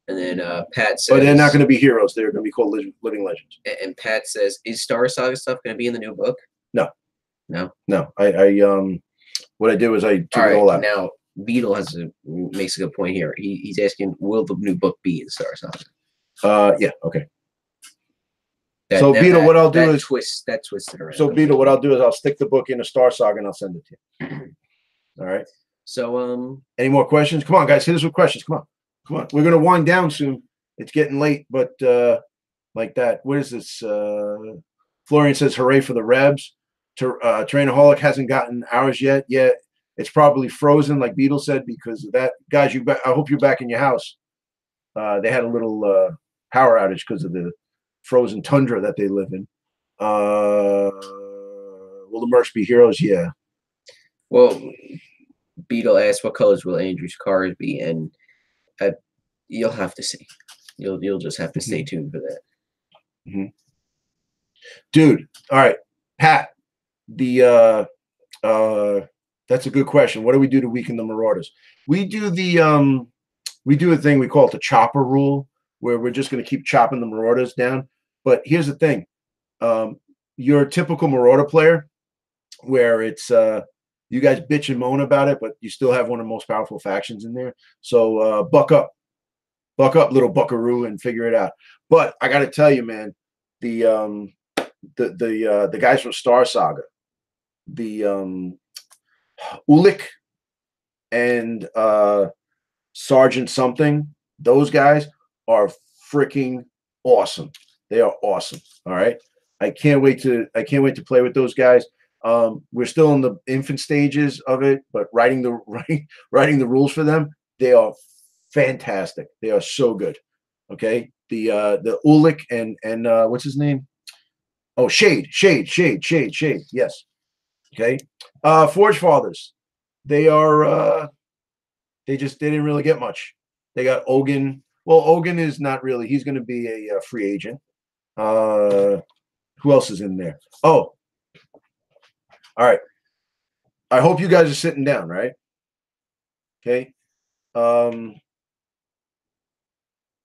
And then Pat says, But they're not going to be heroes. They're going to be called living legends. And Pat says, is Star Saga stuff going to be in the new book? No. No. No. What I did was I took it all out. Now Beetle makes a good point here. He's asking, will the new book be in Star Saga? Yeah. Okay. Beetle, what I'll do is twisted around. So Beetle, what I'll do is I'll stick the book in a Star Saga and I'll send it to you. All right. So any more questions? Come on, guys, hit us with questions. Come on. We're gonna wind down soon. It's getting late, but like that. What is this? Florian says, "Hooray for the Rebs." Trainaholic hasn't gotten ours yet. Yeah, it's probably frozen, like Beetle said, because of that. Guys, I hope you're back in your house. They had a little power outage because of the frozen tundra that they live in. Will the mercs be heroes? Yeah. Well, Beetle asked, what colors will Andrew's cars be? And you'll have to see. You'll just have to stay tuned for that. Mm-hmm. Dude, all right, Pat. That's a good question. What do we do to weaken the Marauders? We do a thing we call it the chopper rule, where we're just going to keep chopping the Marauders down. But here's the thing. You're a typical Marauder player where it's you guys bitch and moan about it, but you still have one of the most powerful factions in there. So buck up, little buckaroo, and figure it out. But I got to tell you, man, the guys from Star Saga, the Ulik and Sergeant something, those guys are freaking awesome. They are awesome. All right. I can't wait to play with those guys. We're still in the infant stages of it, but writing the rules for them, they are fantastic. They are so good. Okay. The Ulik and what's his name? Oh, Shade. Yes. Okay. Forge Fathers. They are they didn't really get much. They got Ogun. Well, Ogun is not really. He's going to be a free agent. Who else is in there? Oh, all right. I hope you guys are sitting down, right? Okay.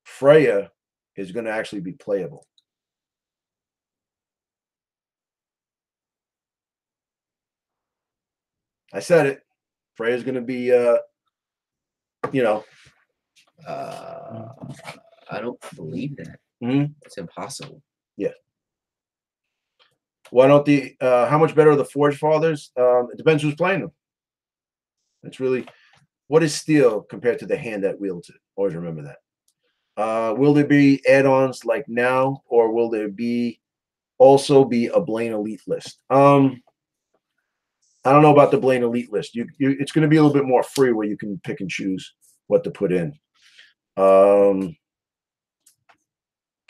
Freya is going to actually be playable. I said it. Freya's going to be, you know. I don't believe that. It's impossible. Yeah. Why don't how much better are the Forge Fathers? It depends who's playing them. It's really, what is steel compared to the hand that wields it? Always remember that. Will there be add-ons like now, or will there also be a Blaine Elite list? I don't know about the Blaine Elite list. It's going to be a little bit more free where you can pick and choose what to put in.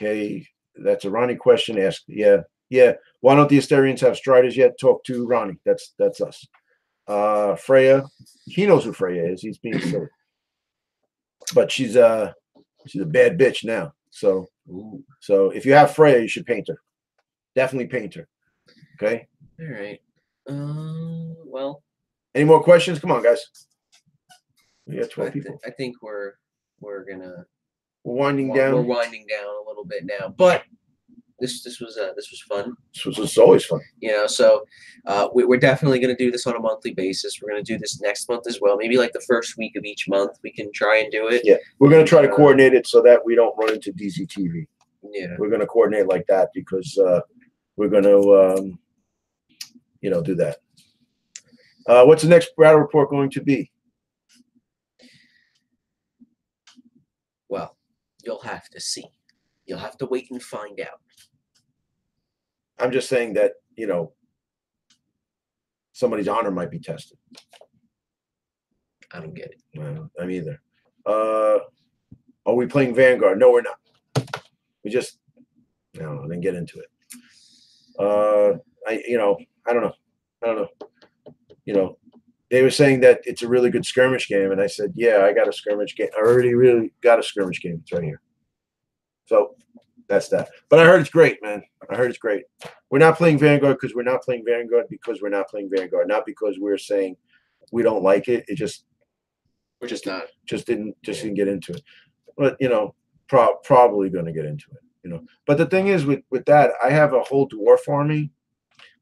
Okay, that's a Ronnie question. Ask, yeah. Why don't the Asterians have Striders yet? Talk to Ronnie. That's us. Freya, he knows who Freya is. He's being silly, but she's a bad bitch now. So if you have Freya, you should paint her. Definitely paint her. Okay. All right. Well. Any more questions? Come on, guys. We got 12 people. I think we're gonna. We're winding down. We're winding down a little bit now, but this was fun. This was always fun. So we're definitely going to do this on a monthly basis. We're going to do this next month as well. Maybe like the first week of each month, we can try and do it. Yeah, we're going to try to coordinate it so that we don't run into DZTV. Yeah, we're going to coordinate like that because we're going to, do that. What's the next battle report going to be? Well, you'll have to see. You'll have to wait and find out. I'm just saying that, somebody's honor might be tested. I don't get it. No, I'm either. Are we playing Vanguard? No, we're not. We just, I didn't get into it. I don't know. They were saying that it's a really good skirmish game, and I said, yeah, I got a skirmish game. I already really got a skirmish game. It's right here. So that's that. But I heard it's great, man. I heard it's great. We're not playing Vanguard because we're not playing Vanguard because we're not playing Vanguard. Not because we're saying we don't like it. It just we're just not. Just didn't get into it. But probably going to get into it. But the thing is with that, I have a whole dwarf army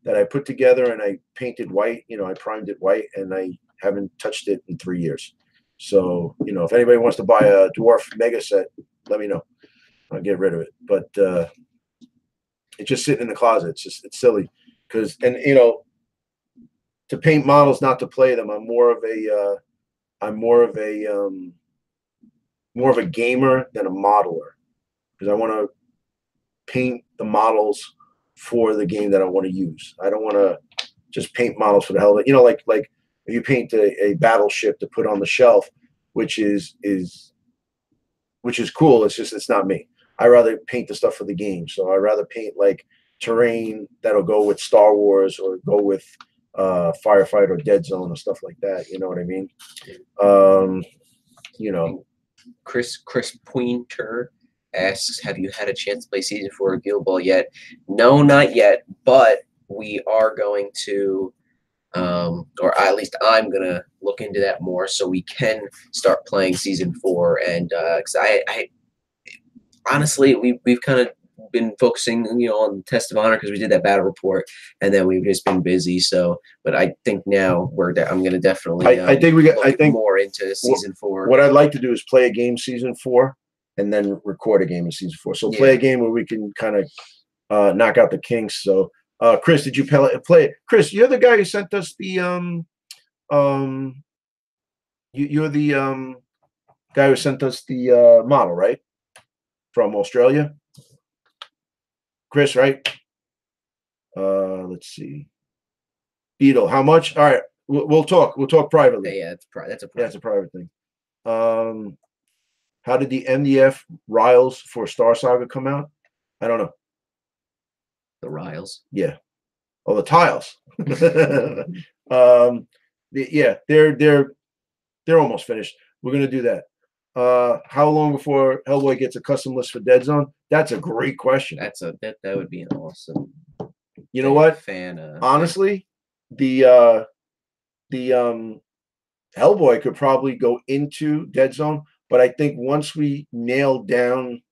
that I put together and I painted white. I primed it white, and I haven't touched it in 3 years. So if anybody wants to buy a dwarf mega set, let me know. I'll get rid of it. But it's just sitting in the closet. It's silly because to paint models, not to play them. I'm more of a gamer than a modeler because I want to paint the models for the game that I want to use. I don't want to just paint models for the hell of it. Like if you paint a battleship to put on the shelf, which is cool. It's not me. I rather paint the stuff for the game. So I rather paint like terrain that'll go with Star Wars or go with Firefight or Dead Zone or stuff like that. You know what I mean? Chris Pointer asks, have you had a chance to play Season 4 of Guild Ball yet? No, not yet, but we are going to, or at least I'm going to look into that more so we can start playing Season 4. And because I honestly, we've kind of been focusing, on Test of Honor because we did that battle report, and then we've just been busy. So, but I think now I'm going to definitely. I think more into Season 4. What I'd like to do is play a game Season 4, and then record a game in Season 4. So play a game where we can kind of knock out the kinks. So, Chris, did you play it? Chris, you're the guy who sent us the you're the guy who sent us the model, right? From Australia. Chris, right? Let's see. Beetle, how much? All right, we'll talk. We'll talk privately. Yeah, that's a private thing. How did the MDF Riles for Star Saga come out? I don't know. The Riles? Yeah. Oh, the tiles. They're almost finished. We're gonna do that. How long before Hellboy gets a custom list for Dead Zone? That's a great question. That would be an awesome. You know what? Honestly, the Hellboy could probably go into Dead Zone, but I think once we nail down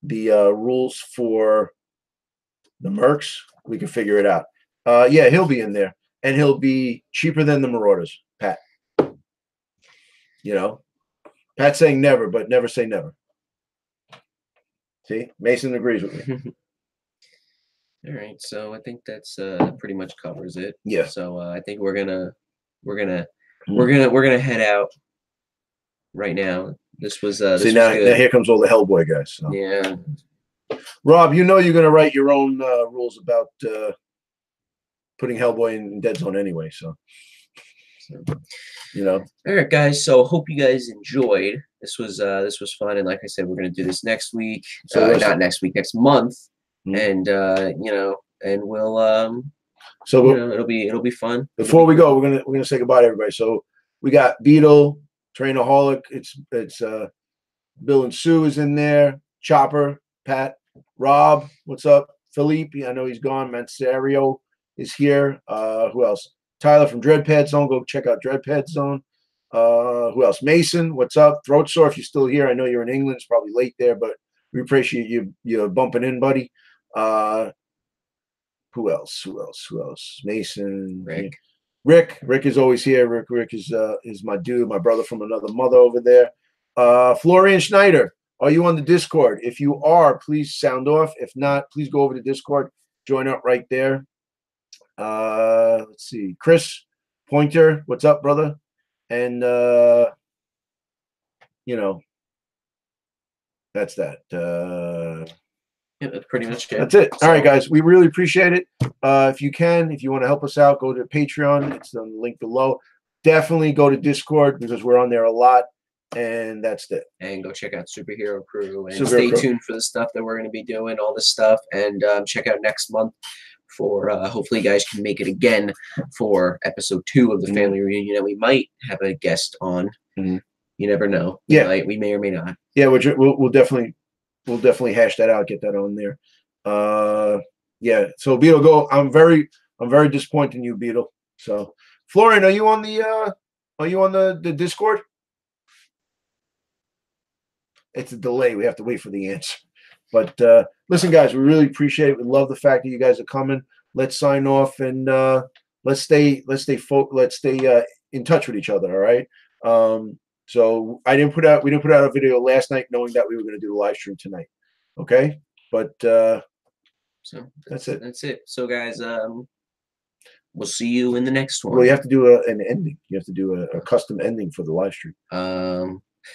the rules for the mercs, we can figure it out. Yeah, he'll be in there. and he'll be cheaper than the Marauders, Pat. You know, Pat's saying never, but never say never. See, Mason agrees with me. All right, so I think that's pretty much covers it. Yeah. So I think we're gonna head out right now. This was this See, was now good. here comes all the Hellboy guys. So. Yeah. Rob, you know you're gonna write your own rules about putting Hellboy in Dead Zone anyway, so you know. All right, guys. So hope you guys enjoyed. This was fun, and like I said, we're gonna do this next week. So not next week, next month, and you know, and we'll so you know, it'll be fun. Before we go, we're gonna say goodbye to everybody. So we got Beetle, Trainaholic. It's Bill and Sue is in there. Chopper, Pat, Rob. What's up? Philippe. I know he's gone. Mansario is here. Who else? Tyler from Dreadpad Zone. Go check out Dreadpad Zone. Who else? Mason. What's up? Throat Sore. If you're still here, I know you're in England. It's probably late there, but we appreciate you bumping in, buddy. Who else? Mason. Rick is always here. Rick is my dude, my brother from another mother over there. Florian Schneider, are you on the Discord? If you are, please sound off. If not, please go over to Discord. Join up right there. Let's see. Chris Pointer, what's up, brother? And you know, that's that. Yeah, that's pretty much it. That's it. All right, guys. We really appreciate it. If you want to help us out, go to Patreon. It's on the link below. Definitely go to Discord because we're on there a lot. And that's it. And go check out Superhero Crew. And stay tuned for the stuff that we're going to be doing, all this stuff. And check out next month for hopefully you guys can make it again for episode 2 of the family reunion. And we might have a guest on. You never know. We may or may not. Yeah, we'll definitely hash that out, get that on there. Yeah. So Beetle, go. I'm very disappointed in you, Beetle. So Florian, are you on the Discord? It's a delay. We have to wait for the answer. But listen, guys, we really appreciate it. We love the fact that you guys are coming. Let's sign off and let's stay in touch with each other. All right. So we didn't put out a video last night knowing that we were going to do a live stream tonight. Okay. But so that's it. That's it. So guys, we'll see you in the next one. Well, you have to do an ending. You have to do a custom ending for the live stream.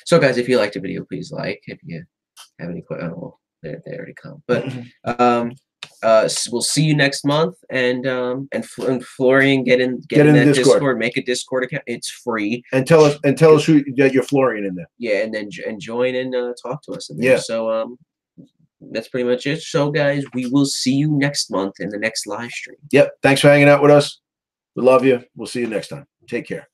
So guys, if you liked the video, please like. If you have any questions, oh, they already come. But we'll see you next month. And Florian, get in that Discord. Make a Discord account. It's free. And tell us who you're Florian in there. Yeah, and then join and talk to us in there. Yeah. So that's pretty much it. So guys, we will see you next month in the next live stream. Yep. Thanks for hanging out with us. We love you. We'll see you next time. Take care.